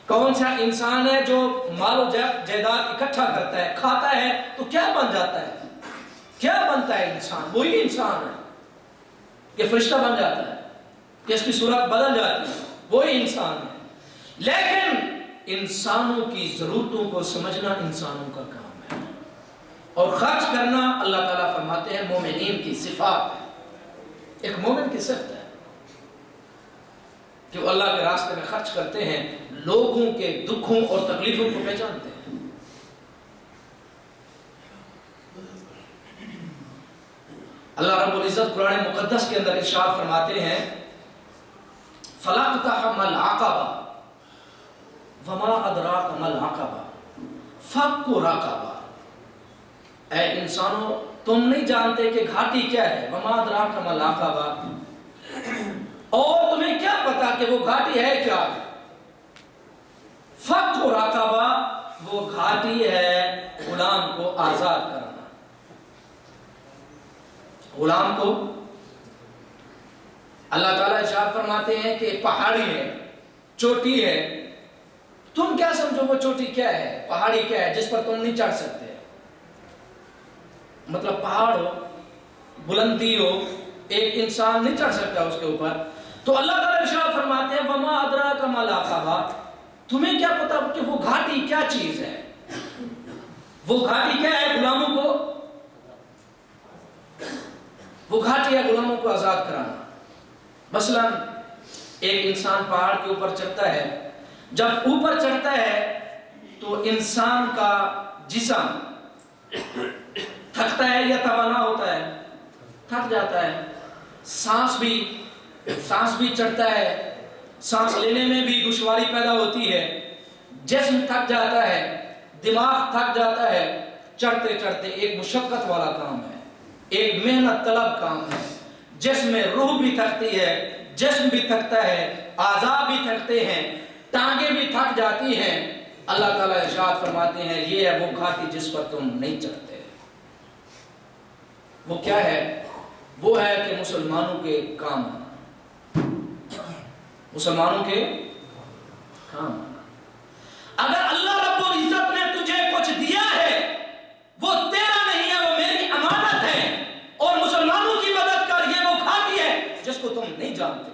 کون سا انسان ہے جو مال و جائیداد اکٹھا کرتا ہے، کھاتا ہے تو کیا بن جاتا ہے؟ کیا بنتا ہے انسان؟ وہی انسان ہے، یہ فرشتہ بن جاتا ہے، کہ اس کی صورت بدل جاتی ہے، وہی انسان ہے۔ لیکن انسانوں کی ضرورتوں کو سمجھنا انسانوں کا کام ہے، اور خرچ کرنا اللہ تعالیٰ فرماتے ہیں مومنین کی صفات ہے۔ ایک مومن کی صفت ہے کہ وہ اللہ کے راستے میں خرچ کرتے ہیں، لوگوں کے دکھوں اور تکلیفوں کو پہچانتے ہیں۔ اللہ رب العزت قرآن مقدس کے اندر ارشاد فرماتے ہیں فَلَا اقْتَحَمَ الْعَقَبَةَ وَمَا أَدْرَاكَ مَا الْعَقَبَةُ فَكُّ رَقَبَةٍ۔ اے انسانوں، تم نہیں جانتے کہ گھاٹی کیا ہے، وَمَا أَدْرَاكَ مَا الْعَقَبَةُ، اور تمہیں کیا پتا کہ وہ گھاٹی ہے کیا؟ فَكُّ رَقَبَةٍ، وہ گھاٹی ہے غلام کو آزاد کرنا۔ غلام کو اللہ تعالیٰ ارشاد فرماتے ہیں کہ پہاڑی ہے، چوٹی ہے، تم کیا سمجھو وہ چوٹی کیا ہے، پہاڑی کیا ہے جس پر تم نہیں چڑھ سکتے؟ مطلب پہاڑ ہو، بلندی ہو، ایک انسان نہیں چڑھ سکتا اس کے اوپر. تو اللہ تعالیٰ ارشاد فرماتے ہیں وما ادراک ما العقبہ، تمہیں کیا پتا کہ وہ گھاٹی کیا چیز ہے؟ وہ گھاٹی کیا ہے؟ غلاموں کو، وہ گھاٹی ہے غلاموں کو آزاد کرانا. مثلا ایک انسان پہاڑ کے اوپر چڑھتا ہے، جب اوپر چڑھتا ہے تو انسان کا جسم تھکتا ہے یا توانا ہوتا ہے؟ تھک جاتا ہے. سانس بھی چڑھتا ہے، سانس لینے میں بھی دشواری پیدا ہوتی ہے. جسم تھک جاتا ہے، دماغ تھک جاتا ہے. چڑھتے چڑھتے ایک مشقت والا کام ہے، ایک محنت طلب کام ہے. جسم میں روح بھی تھکتی ہے، جسم بھی تھکتا ہے، اعضاء بھی تھکتے ہیں، ٹانگیں بھی تھک جاتی ہیں. اللہ تعالیٰ ارشاد فرماتے ہیں یہ ہے وہ گھاٹی جس پر تم نہیں چڑھتے. وہ کیا ہے؟ وہ ہے کہ مسلمانوں کے کام، مسلمانوں کے کام. اگر اللہ رب العزت نے تجھے کچھ دیا ہے وہ تیرا نہیں ہے، وہ میری امانت ہے. اور مسلمانوں کی مدد کر، یہ وہ گھاٹی ہے جس کو تم نہیں جانتے.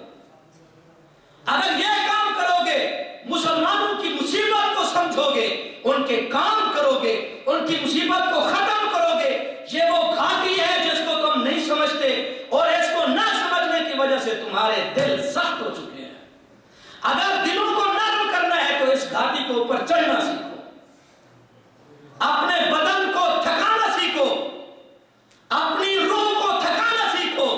اگر یہ کام کرو گے، مسلمانوں کی مصیبت کو سمجھو گے، ان کے کام کرو گے، ان کی مصیبت کو ختم کرو گے، یہ وہ گھاٹی ہے جس کو تم نہیں سمجھتے. اور اس کو نہ سمجھنے کی وجہ سے تمہارے دل سخت ہو چکے ہیں. اگر دلوں کو نرم کرنا ہے تو اس گھاٹی کے اوپر چڑھنا سیکھو، اپنے بدن کو تھکانا سیکھو، اپنی روح کو تھکانا سیکھو،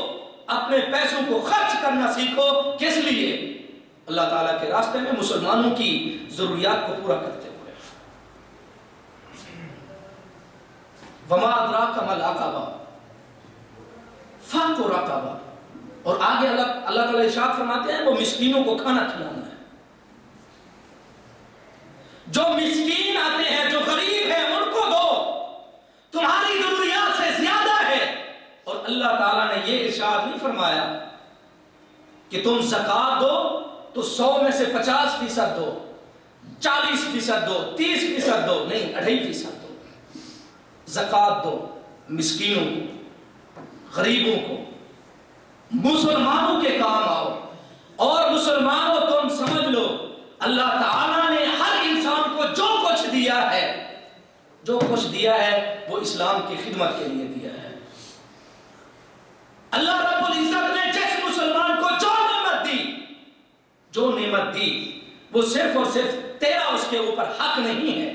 اپنے پیسوں کو خرچ کرنا سیکھو. کس لیے؟ اللہ تعالیٰ کے راستے میں مسلمانوں کی ضروریات کو پورا کرتے ہوئے. وما ادراک ما العقبہ، فک رقبہ. اور آگے اللہ تعالیٰ ارشاد فرماتے ہیں وہ مسکینوں کو کھانا کھلانا ہے. جو مسکین آتے ہیں، جو غریب ہیں، ان کو دو، تمہاری ضروریات سے زیادہ ہے. اور اللہ تعالیٰ نے یہ ارشاد نہیں فرمایا کہ تم زکوٰۃ دو تو 100 میں سے 50% دو، 40% دو، 30% دو، نہیں 2.5% دو. زکوٰۃ دو مسکینوں کو، غریبوں کو، مسلمانوں کے کام آؤ. اور مسلمانوں تم سمجھ لو اللہ تعالیٰ نے ہر انسان کو جو کچھ دیا ہے، جو کچھ دیا ہے وہ اسلام کی خدمت کے لیے دیا ہے. اللہ رب العزت نے جس مسلمان کو جو نعمت دی وہ صرف اور صرف تیرا اس کے اوپر حق نہیں ہے،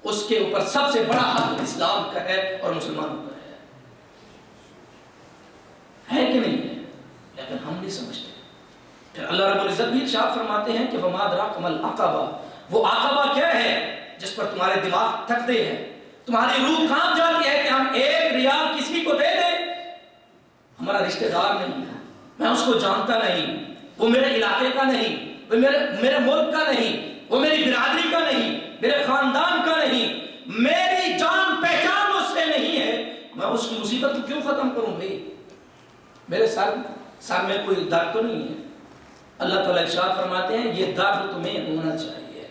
اس کے اوپر سب سے بڑا حق اسلام کا ہے اور مسلمانوں کا ہے کہ نہیں ہے؟ لیکن ہم نہیں سمجھتے. پھر اللہ رب العزت بھی ارشاد فرماتے ہیں کہ وما ادراک ما العقبہ، وہ عقبہ کیا ہے جس پر تمہارے دماغ تھکتے ہیں، تمہاری روح کانپ جاتی ہے کہ ہم 1 ریال کسی کو دے دیں، ہمارا رشتہ دار نہیں، میں اس کو جانتا نہیں، وہ میرے علاقے کا نہیں، وہ میرے ملک کا نہیں، وہ میری برادری کا نہیں، میرے خاندان کا نہیں، میری جان پہچان اس سے نہیں ہے، میں اس کی مصیبت کو کیوں ختم کروں بھائی؟ میرے سر میں کوئی درد تو نہیں ہے. اللہ تعالیٰ ارشاد فرماتے ہیں یہ درد تمہیں ہونا چاہیے.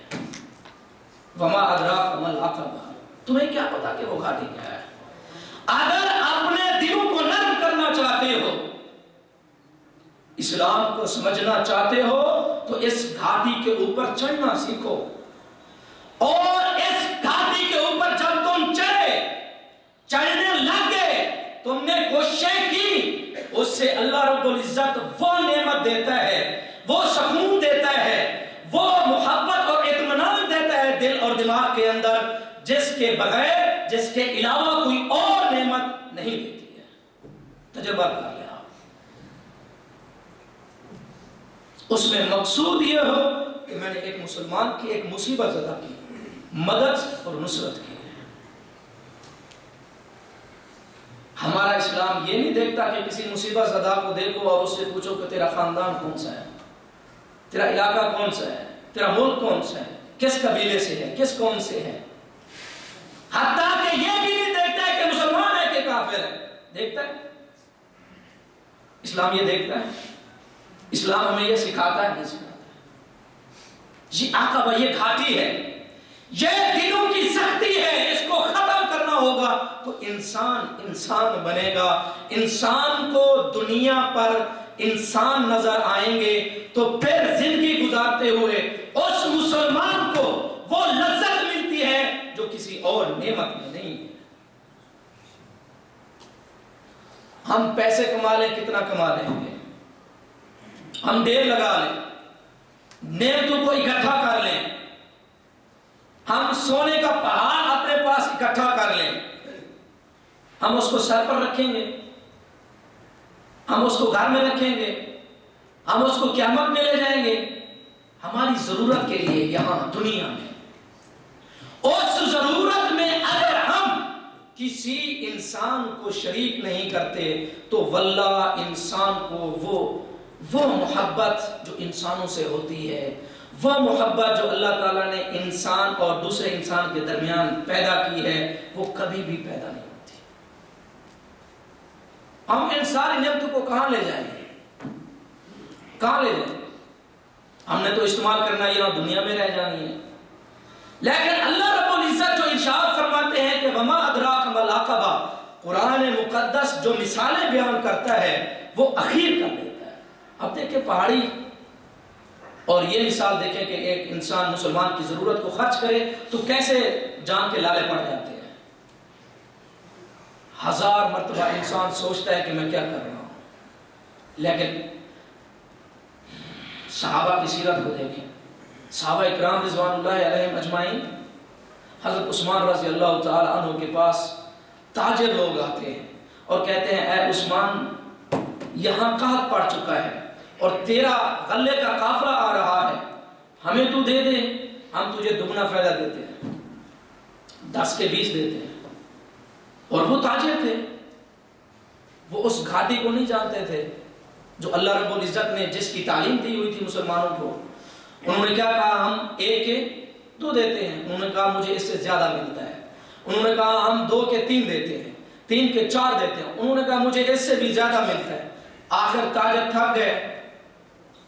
وما ادراک ما العقبہ، تمہیں کیا پتا کہ وہ گھاٹی کیا ہے؟ اگر اپنے دلوں کو نرم کرنا چاہتے ہو، اسلام کو سمجھنا چاہتے ہو تو اس گھاٹی کے اوپر چڑھنا سیکھو. اور اس گھاٹی کے اوپر جب تم چڑھنے لگ گئے، تم نے کوششیں کی، اس سے اللہ رب العزت وہ نعمت دیتا ہے، وہ سکون دیتا ہے، وہ محبت اور اطمینان دیتا ہے دل اور دماغ کے اندر، جس کے بغیر، جس کے علاوہ کوئی اور نعمت نہیں دیتی ہے. تجربہ کر لیں آپ. اس میں مقصود یہ ہو کہ میں نے ایک مسلمان کی ایک مصیبت زدہ کی، مدد اور نصرت کی. ہمارا اسلام یہ نہیں دیکھتا کہ کسی مصیبت زدہ کو دیکھو اور اس سے پوچھو کہ تیرا خاندان کون سا ہے، تیرا علاقہ کون سا ہے، تیرا ملک کون سا ہے، کس قبیلے سے ہے، کس قوم سے ہے. حتیٰ کہ یہ بھی نہیں دیکھتا ہے کہ مسلمان ہے کہ کافر ہے. دیکھتا ہے؟ اسلام یہ دیکھتا ہے؟ اسلام ہمیں یہ سکھاتا ہے؟ نہیں سکھاتا ہے. یہ عقبہ، یہ گھاٹی ہے، یہ دلوں کی سختی ہے، اس کو ختم کرنا ہوگا تو انسان بنے گا۔ انسان کو دنیا پر انسان نظر آئیں گے تو پھر زندگی گزارتے ہوئے اس مسلمان کو وہ لذت ملتی ہے جو کسی اور نعمت میں نہیں ہے۔ ہم پیسے کما لیں، کتنا کما لیں گے، ہم ڈیر لگا لیں، نعمتوں کو اکٹھا کر لیں، ہم سونے کا پہاڑ اپنے پاس اکٹھا کر لیں، ہم اس کو سر پر رکھیں گے، ہم اس کو گھر میں رکھیں گے، ہم اس کو قیامت میں لے جائیں گے ہماری ضرورت کے لیے یہاں دنیا میں۔ اس ضرورت میں اگر ہم کسی انسان کو شریک نہیں کرتے تو واللہ انسان کو وہ محبت جو انسانوں سے ہوتی ہے، وہ محبت جو اللہ تعالیٰ نے انسان اور دوسرے انسان کے درمیان پیدا کی ہے، وہ کبھی بھی پیدا نہیں ہوتی۔ ہم ان ساری نعمتوں کو کہاں لے جائیں گے، کہاں لے جائیں گے؟ ہم نے تو استعمال کرنا یہاں دنیا میں رہ جانی ہے۔ لیکن اللہ رب العزت جو ارشاد فرماتے ہیں کہ وما ادراک ما العقبہ، قرآن مقدس جو مثالیں بیان کرتا ہے وہ اخیر کر دیتا ہے۔ اب دیکھیں پہاڑی اور یہ مثال دیکھیں کہ ایک انسان مسلمان کی ضرورت کو خرچ کرے تو کیسے جان کے لالے پڑ جاتے ہیں۔ 1000 مرتبہ انسان سوچتا ہے کہ میں کیا کر رہا ہوں۔ لیکن صحابہ کی سیرت کو دیکھیں، صحابہ اکرام رضوان اللہ علیہم اجمعین، حضرت عثمان رضی اللہ تعالی عنہ کے پاس تاجر لوگ آتے ہیں اور کہتے ہیں اے عثمان، یہاں قحط پڑ چکا ہے اور تیرا غلے کا قافلہ آ رہا ہے، ہمیں تو دے دے، ہم تجھے دگنا فائدہ دیتے ہیں، 10 کے 20 دیتے ہیں۔ اور وہ تاجر تھے، وہ اس گھاٹی کو نہیں جانتے تھے جو اللہ رب العزت نے جس کی تعلیم دی ہوئی تھی مسلمانوں کو۔ انہوں نے کیا کہا، ہم 1 کے 2 دیتے ہیں، انہوں نے کہا مجھے اس سے زیادہ ملتا ہے۔ انہوں نے کہا ہم 2 کے 3 دیتے ہیں، 3 کے 4 دیتے ہیں، انہوں نے کہا مجھے اس سے بھی زیادہ ملتا ہے۔ آخر تاجر تھک گئے،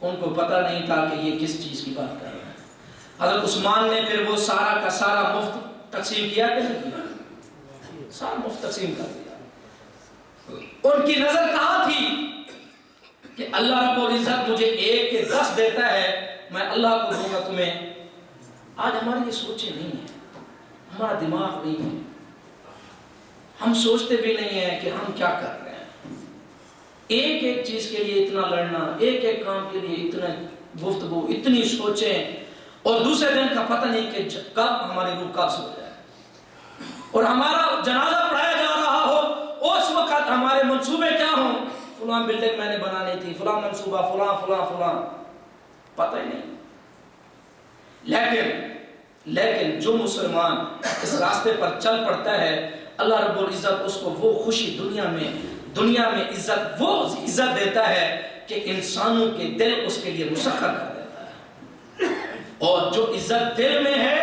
ان کو پتہ نہیں تھا کہ یہ کس چیز کی بات کر رہے ہیں۔ حضرت عثمان نے پھر وہ سارا کا سارا مفت تقسیم کیا کہ نہیں کیا؟ سارا مفت تقسیم کر دیا۔ ان کی نظر کہاں تھی کہ اللہ رب العزت مجھے 1 کے 10 دیتا ہے، میں اللہ کو دوں گا تمہیں۔ آج ہماری یہ سوچیں نہیں ہیں، ہمارا دماغ نہیں ہے، ہم سوچتے بھی نہیں ہیں کہ ہم کیا کر رہے ہیں۔ ایک ایک چیز کے لیے اتنا لڑنا، ایک ایک کام کے لیے اتنا گفتگو، اتنی سوچیں، اور دوسرے دن کا پتہ نہیں کہ کب ہماری روح قبض ہو جائے اور ہمارا جنازہ پڑھایا جا رہا ہو، اس وقت ہمارے منصوبے کیا ہوں، فلاں بلڈنگ میں نے بنانی تھی، فلاں منصوبہ، فلاں فلاں فلاں، پتہ ہی نہیں۔ لیکن جو مسلمان اس راستے پر چل پڑتا ہے، اللہ رب العزت اس کو وہ خوشی دنیا میں عزت، وہ عزت دیتا ہے کہ انسانوں کے دل اس کے لیے مسخر کر دیتا ہے۔ اور جو عزت دل میں ہے،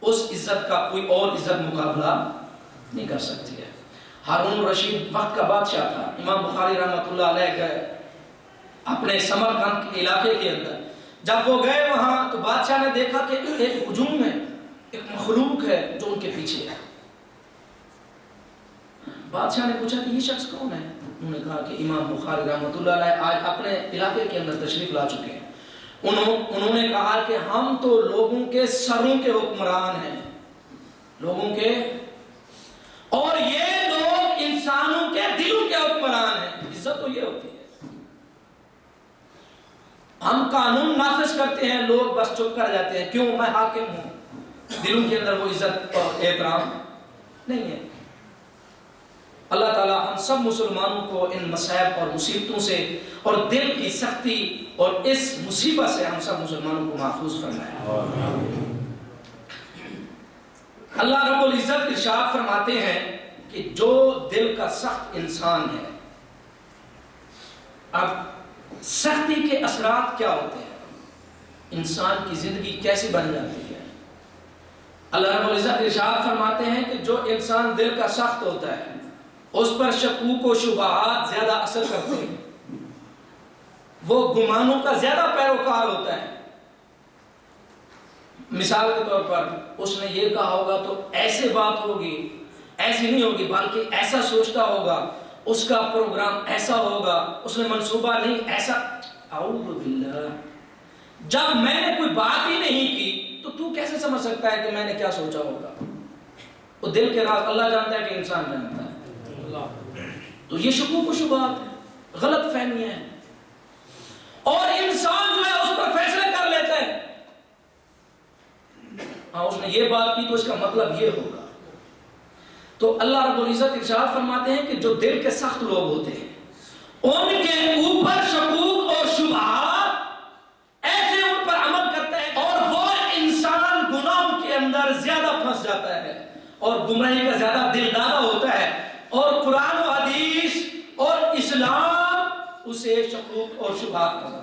اس عزت کا کوئی اور عزت مقابلہ نہیں کر سکتی ہے۔ ہارون الرشید وقت کا بادشاہ تھا، امام بخاری رحمۃ اللہ علیہ گئے اپنے سمرقند کے علاقے کے اندر۔ جب وہ گئے وہاں تو بادشاہ نے دیکھا کہ ایک ہجوم ہے، ایک مخلوق ہے جو ان کے پیچھے ہے۔ بادشاہ نے پوچھا کہ یہ شخص کون ہے؟ انہوں نے کہا کہ امام بخاری رحمۃ اللہ علیہ آج اپنے علاقے کے اندر تشریف لا چکے ہیں۔ انہوں نے کہا کہ ہم تو لوگوں کے سروں کے حکمران ہیں، لوگوں کے، اور یہ لوگ انسانوں کے دلوں کے حکمران ہیں۔ عزت تو یہ ہوتی ہے، ہم قانون نافذ کرتے ہیں، لوگ بس چپ کر جاتے ہیں، کیوں؟ میں حاکم ہوں، دلوں کے اندر وہ عزت اور احترام نہیں ہے۔ اللہ تعالیٰ ہم سب مسلمانوں کو ان مصائب اور مصیبتوں سے اور دل کی سختی اور اس مصیبت سے ہم سب مسلمانوں کو محفوظ فرمائے۔ اللہ رب العزت ارشاد فرماتے ہیں کہ جو دل کا سخت انسان ہے، اب سختی کے اثرات کیا ہوتے ہیں، انسان کی زندگی کیسی بن جاتی ہے۔ اللہ رب العزت ارشاد فرماتے ہیں کہ جو انسان دل کا سخت ہوتا ہے، اس پر شکوک و شبہات زیادہ اثر کرتے ہیں، وہ گمانوں کا زیادہ پیروکار ہوتا ہے، مثال کے طور پر اس نے یہ کہا ہوگا تو ایسے بات ہوگی، ایسی نہیں ہوگی بلکہ ایسا سوچتا ہوگا، اس کا پروگرام ایسا ہوگا، اس نے منصوبہ نہیں ایسا. اعوذ باللہ. جب میں نے کوئی بات ہی نہیں کی تو کیسے سمجھ سکتا ہے کہ میں نے کیا سوچا ہوگا؟ وہ دل کے راز اللہ جانتا ہے کہ انسان جانتا ہے. تو یہ شکوک و شبہات ہے، غلط فہمیاں ہیں، اور انسان جو ہے اس پر فیصلے کر لیتا ہے. ہاں اس نے یہ بات کی تو اس کا مطلب یہ ہوگا. تو اللہ رب العزت ارشاد فرماتے ہیں کہ جو دل کے سخت لوگ ہوتے ہیں ان کے اوپر شکوک اور شبہات ایسے ان پر عمل کرتے ہیں، اور وہ انسان گناہوں کے اندر زیادہ پھنس جاتا ہے اور گمراہی کا زیادہ دل دادا ہوتا ہے، اور قرآن و حدیث اور اسلام اسے شکوک اور شبہات کا.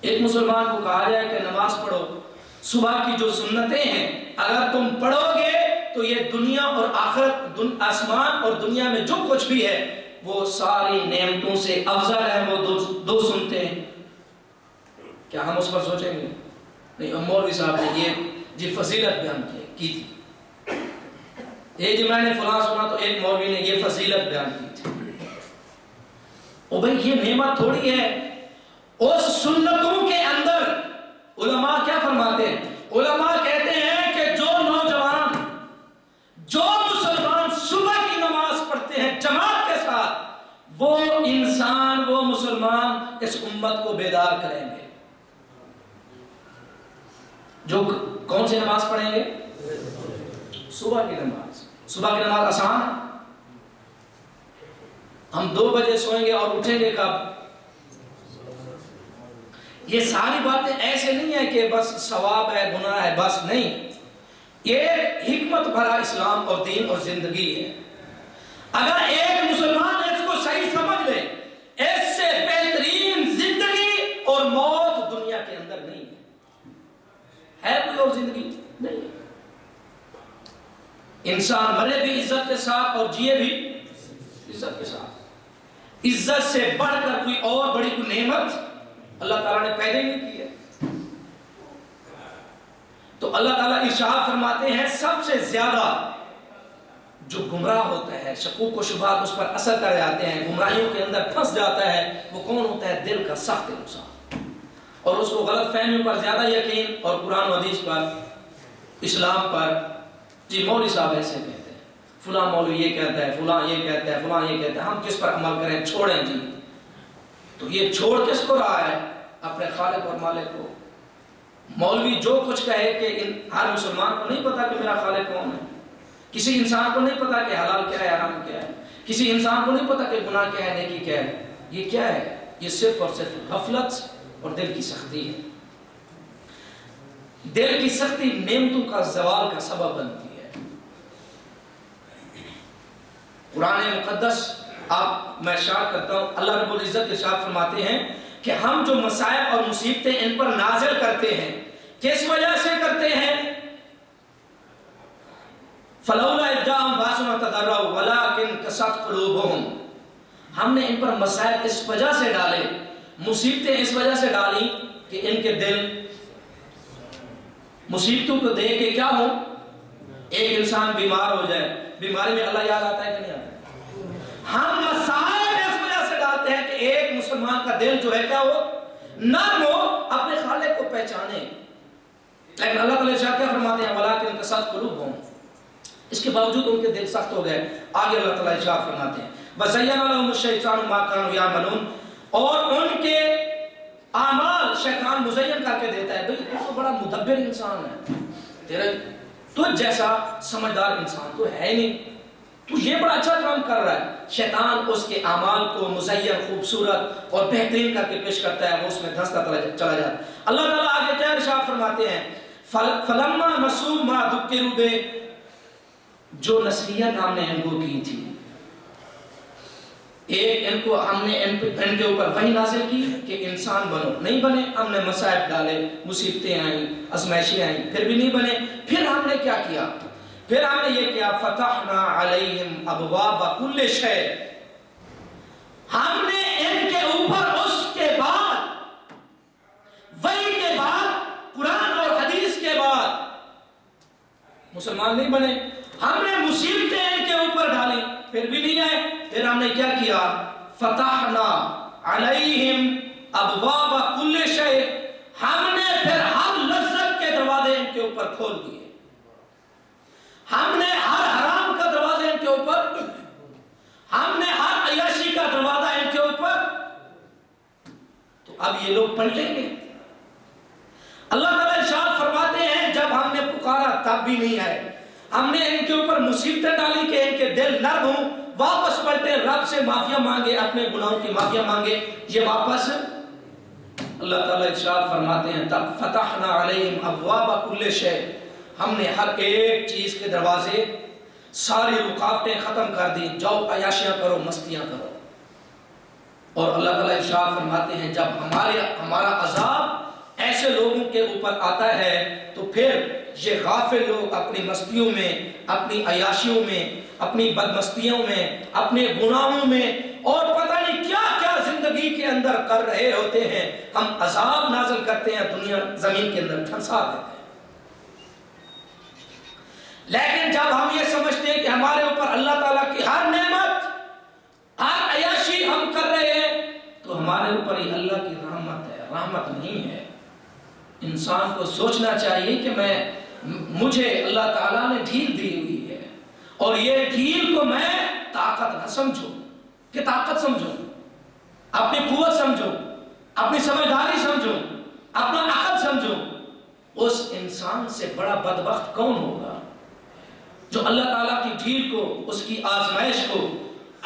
ایک مسلمان کو کہا جائے کہ نماز پڑھو، صبح کی جو سنتیں ہیں اگر تم پڑھو گے تو یہ دنیا اور آخرت، آسمان اور دنیا میں جو کچھ بھی ہے وہ ساری نعمتوں سے افضل ہے وہ دو سنتے ہیں. کیا ہم اس پر سوچیں گے؟ نہیں. مولوی صاحب نے یہ فضیلت بیان کی تھی. یہ جو میں نے فلاں سنا تو ایک مولوی نے یہ فضیلت بیان کی تھی. او بھائی یہ نعمت تھوڑی ہے. اس سنتوں کے اندر علماء کیا فرماتے ہیں؟ علماء کہتے ہیں کہ جو نوجوان، جو مسلمان صبح کی نماز پڑھتے ہیں جماعت کے ساتھ، وہ انسان، وہ مسلمان اس امت کو بیدار کریں گے. جو کون سی نماز پڑھیں گے؟ صبح کی نماز. صبح کی نماز آسان ہے. ہم 2 بجے سوئیں گے اور اٹھیں گے کب؟ یہ ساری باتیں ایسے نہیں ہے کہ بس ثواب ہے، گناہ ہے، بس نہیں. یہ حکمت بھرا اسلام اور دین اور زندگی ہے. اگر ایک مسلمان اس کو صحیح سمجھ لے، اس سے بہترین زندگی اور موت دنیا کے اندر نہیں ہے. کوئی اور زندگی نہیں. انسان مرے بھی عزت کے ساتھ اور جیے بھی عزت کے ساتھ. عزت سے بڑھ کر کوئی اور بڑی کوئی نعمت اللہ تعالیٰ نے پیدا ہی نہیں کی ہے. تو اللہ تعالیٰ ارشاد فرماتے ہیں سب سے زیادہ جو گمراہ ہوتا ہے، شکوک و شبہات اس پر اثر کر جاتے ہیں، گمراہیوں کے اندر پھنس جاتا ہے، وہ کون ہوتا ہے؟ دل کا سخت انسان. اور اس کو غلط فہمیوں پر زیادہ یقین، اور قرآن و حدیث پر، اسلام پر. جی مولوی صاحب ایسے کہتے ہیں، فلاں مولوی یہ کہتا ہے، فلاں یہ کہتا ہے، فلاں یہ کہتا ہے، ہم کس پر عمل کریں؟ چھوڑیں جی. تو یہ چھوڑ کس کو رہا ہے؟ اپنے خالق اور مالک کو. مولوی جو کچھ کہے کہ ہر مسلمان کو نہیں پتا کہ میرا خالق کون ہے. کسی انسان کو نہیں پتا کہ حلال کیا ہے، حرام کیا ہے. کسی انسان کو نہیں پتا کہ گناہ کیا ہے، نیکی کیا ہے. یہ کیا ہے؟ یہ صرف اور صرف غفلت اور دل کی سختی ہے. دل کی سختی نعمتوں کا زوال کا سبب بنتی ہے. قرآن مقدس میں اشارہ کرتا ہوں، اللہ رب العزت ارشاد فرماتے ہیں کہ ہم جو مصائب اور مصیبتیں ان پر نازل کرتے ہیں کس وجہ سے کرتے ہیں؟ فلولا اذ جاءهم باسنا تضرعوا ولكن قست قلوبهم. ہم نے ان پر مصائب اس وجہ سے ڈالے، مصیبتیں اس وجہ سے ڈالی کہ ان کے دل مصیبتوں کو دیکھ کے کیا ہو؟ ایک انسان بیمار ہو جائے، بیماری میں اللہ یاد آتا ہے کہ نہیں آتا؟ ہم مسائل اس وجہ سے ڈالتے ہیں کہ ایک مسلمان کا دل جو ہے کیا ہو؟ نرم ہو، اپنے خالق کو پہچانے. لیکن اللہ تعالیٰ ارشاد کیا فرماتے ہیں؟ وَلَٰكِنْ قَسَتْ قُلُوبُهُمْ. اس کے باوجود ان کے دل سخت ہو گئے. آگے اللہ تعالیٰ ارشاد فرماتے ہیں وَزَيَّنَ لَهُمُ الشَّيْطَانُ مَا كَانُوا يَعْمَلُونَ. اور ان کے اعمال شیطان مزین کر کے دیتا ہے. بھئی تو بڑا مدبر انسان ہے، تیرا تو جیسا سمجھدار انسان تو ہے نہیں، تو یہ بڑا اچھا کام کر رہا ہے. شیطان اس کے اعمال کو مزین، خوبصورت اور بہترین کر کے پیش کرتا ہے، وہ اس میں دھنستا چلا جاتا ہے. اللہ تعالیٰ آگے کیا ارشاد فرماتے ہیں؟ فَلَمَّا نَسُوا مَا ذُكِّرُوا بِهِ. جو نصیحت ہم نے ان کو کی تھی، ایک ان کو ہم نے ان کے اوپر وحی نازل کی کہ انسان بنو، نہیں بنے، ہم نے مصائب ڈالے، مصیبتیں آئیں، آزمائشیں آئیں، پھر بھی نہیں بنے. پھر ہم نے کیا کیا؟ پھر ہم نے یہ کیا فتحنا علیہم ابواب کل شیء. ہم نے ان کے اوپر اس کے بعد، وحی کے بعد مسلمان نہیں بنے. ہم نے مصیبتیں ان کے اوپر ڈالی پھر بھی نہیں آئے. پھر ہم نے کیا کیا؟ فتحنا علیہم ابواب کل شیء، ہم نے پھر ہر لذت کے دروازے ان کے اوپر کھول دیے. ہم نے ہر حرام کا دروازہ ان کے اوپر، ہم نے ہر عیاشی کا دروازہ ان کے اوپر. تو اب یہ لوگ پلٹیں گے. اللہ تعالیٰ ارشاد فرماتے ہیں جب ہم نے پکارا تب بھی نہیں آئے. ہم نے ان کے اوپر مصیبتیں ڈالی کہ ان کے دل نرم ہوں، واپس پلٹے، رب سے معافیا مانگے، اپنے گناہوں کی معافیا مانگے. یہ واپس اللہ تعالیٰ ارشاد فرماتے ہیں تب فتحنا علیہم ابواب کل شیء، ہم نے ہر ایک چیز کے دروازے، ساری رکاوٹیں ختم کر دی. جاؤ عیاشیاں کرو، مستیاں کرو. اور اللہ تعالیٰ ارشاد فرماتے ہیں جب ہمارا عذاب ایسے لوگوں کے اوپر آتا ہے تو پھر یہ غافل لوگ اپنی مستیوں میں، اپنی عیاشیوں میں، اپنی بدمستیوں میں، اپنے گناہوں میں اور پتہ نہیں کیا کیا زندگی کے اندر کر رہے ہوتے ہیں. ہم عذاب نازل کرتے ہیں، دنیا زمین کے اندر پھنسا دیتے ہیں. لیکن جب ہم یہ سمجھتے ہیں کہ ہمارے اوپر اللہ تعالیٰ کی ہر نعمت، ہر عیاشی ہم کر رہے ہیں تو ہمارے اوپر ہی اللہ کی رحمت ہے، رحمت نہیں ہے. انسان کو سوچنا چاہیے کہ مجھے اللہ تعالیٰ نے ڈھیل دی ہوئی ہے اور یہ ڈھیل کو میں طاقت نہ سمجھوں کہ طاقت سمجھوں، اپنی قوت سمجھوں، اپنی سمجھداری سمجھوں، اپنا عقل سمجھوں. اس انسان سے بڑا بدبخت کون ہوگا جو اللہ تعالیٰ کی ڈھیل کو، اس کی آزمائش کو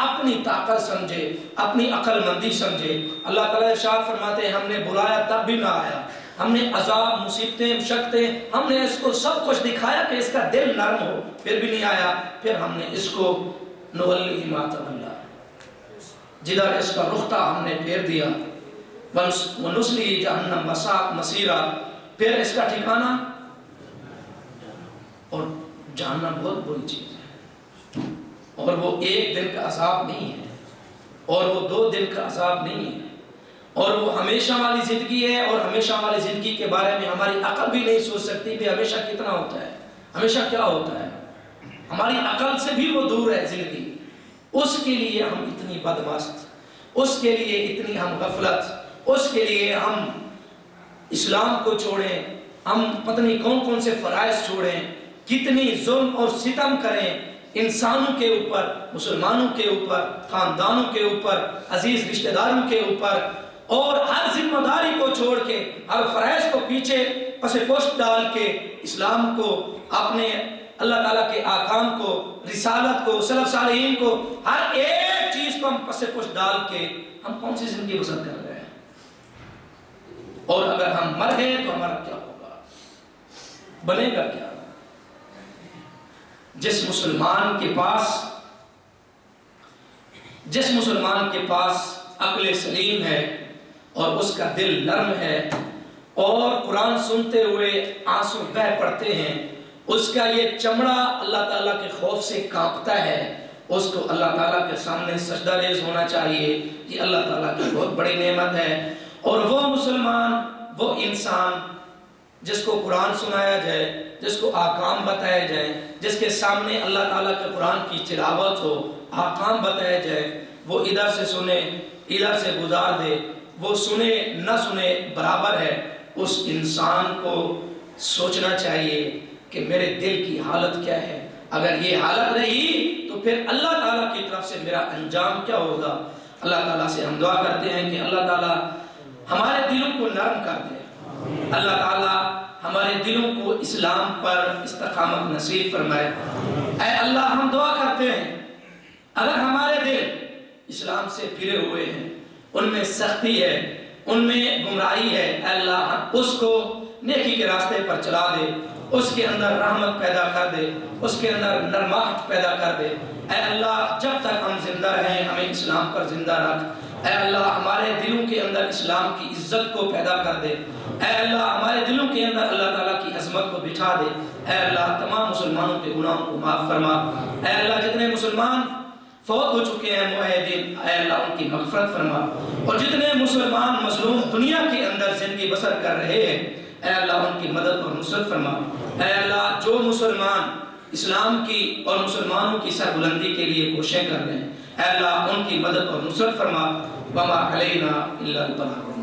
اپنی طاقت سمجھے، اپنی عقل مندی سمجھے. اللہ تعالیٰ ارشاد فرماتے ہیں ہم نے بلایا تب بھی نہ آیا. ہم نے عذاب، مصیبتیں، مشقتیں، ہم نے اس کو سب کچھ دکھایا کہ اس کا دل نرم ہو، پھر بھی نہیں آیا. پھر ہم نے اس کو نولیہ ما تولی، جدھر اس کا رخ تھا ہم نے پھیر دیا. ونصلیہ جہنم وساءت مصیرا، پھر اس کا ٹھکانہ، اور جہنم بہت بری چیز ہے. اور وہ ایک دن کا عذاب نہیں ہے، اور وہ 2 دن کا عذاب نہیں ہے، اور وہ ہمیشہ والی زندگی ہے. اور ہمیشہ والی زندگی کے بارے میں ہماری عقل بھی نہیں سوچ سکتی کہ ہمیشہ کتنا ہوتا ہے، ہمیشہ کیا ہوتا ہے. ہماری عقل سے بھی وہ دور ہے زندگی. اس کے لیے ہم اتنی بدمست، اس کے لیے اتنی ہم غفلت، اس کے لیے ہم اسلام کو چھوڑیں، ہم پتہ نہیں کون کون سے فرائض چھوڑیں، کتنی ظلم اور ستم کریں انسانوں کے اوپر، مسلمانوں کے اوپر، خاندانوں کے اوپر، عزیز رشتہ داروں کے اوپر، اور ہر ذمہ داری کو چھوڑ کے، ہر فرائض کو پیچھے پس پشت ڈال کے، اسلام کو، اپنے اللہ تعالیٰ کے احکام کو، رسالت کو، سلف صالحین کو، ہر ایک چیز کو ہم پس پشت ڈال کے ہم کون سی زندگی بسر کر رہے ہیں. اور اگر ہم مر گئے تو ہمارا کیا ہوگا، بنے گا کیا؟ جس مسلمان کے پاس عقل سلیم ہے اور اس کا دل نرم ہے اور قرآن سنتے ہوئے آنسو بہہ پڑتے ہیں، اس کا یہ چمڑا اللہ تعالیٰ کے خوف سے کانپتا ہے، اس کو اللہ تعالیٰ کے سامنے سجدہ ریز ہونا چاہیے. یہ اللہ تعالیٰ کی بہت بڑی نعمت ہے. اور وہ مسلمان، وہ انسان جس کو قرآن سنایا جائے، جس کو احکام بتائے جائیں، جس کے سامنے اللہ تعالیٰ کے قرآن کی تلاوت ہو، احکام بتائے جائے، وہ ادھر سے سنے، ادھر سے گزار دے، وہ سنے نہ سنے برابر ہے. اس انسان کو سوچنا چاہیے کہ میرے دل کی حالت کیا ہے. اگر یہ حالت رہی تو پھر اللہ تعالیٰ کی طرف سے میرا انجام کیا ہوگا. اللہ تعالیٰ سے ہم دعا کرتے ہیں کہ اللہ تعالیٰ ہمارے دلوں کو نرم کر دے. اللہ تعالیٰ ہمارے دلوں کو اسلام پر استقامت نصیب فرمائے. اے اللہ ہم دعا کرتے ہیں اگر ہمارے دل اسلام سے پھرے ہوئے ہیں، ان میں سختی ہے، ان میں گمراہی ہے، اے اللہ اس کو نیکی کے راستے پر چلا دے، اس کے اندر رحمت پیدا کر دے، اس کے اندر نرماہٹ پیدا کر دے. اے اللہ جب تک ہم زندہ رہیں ہمیں اسلام پر زندہ رکھ. اے اللہ ہمارے دلوں کے اندر اسلام کی عزت کو پیدا کر دے. اے اللہ ہمارے دلوں کے اندر اللہ تعالیٰ کی عظمت کو بٹھا دے. اے اللہ تمام مسلمانوں کے گناہوں کو معاف فرما. اے اللہ جتنے مسلمان فوت ہو چکے ہیں معاہدین، اے اللہ ان کی مغفرت فرما. اور جتنے مسلمان مظلوم دنیا کے اندر زندگی بسر کر رہے ہیں، اے اللہ ان کی مدد اور نصرت فرما. اے اللہ جو مسلمان اسلام کی اور مسلمانوں کی سربلندی کے لیے کوششیں کر رہے ہیں، اے اللہ ان کی مدد اور نصرت فرما، وما علینا الا البلاغ۔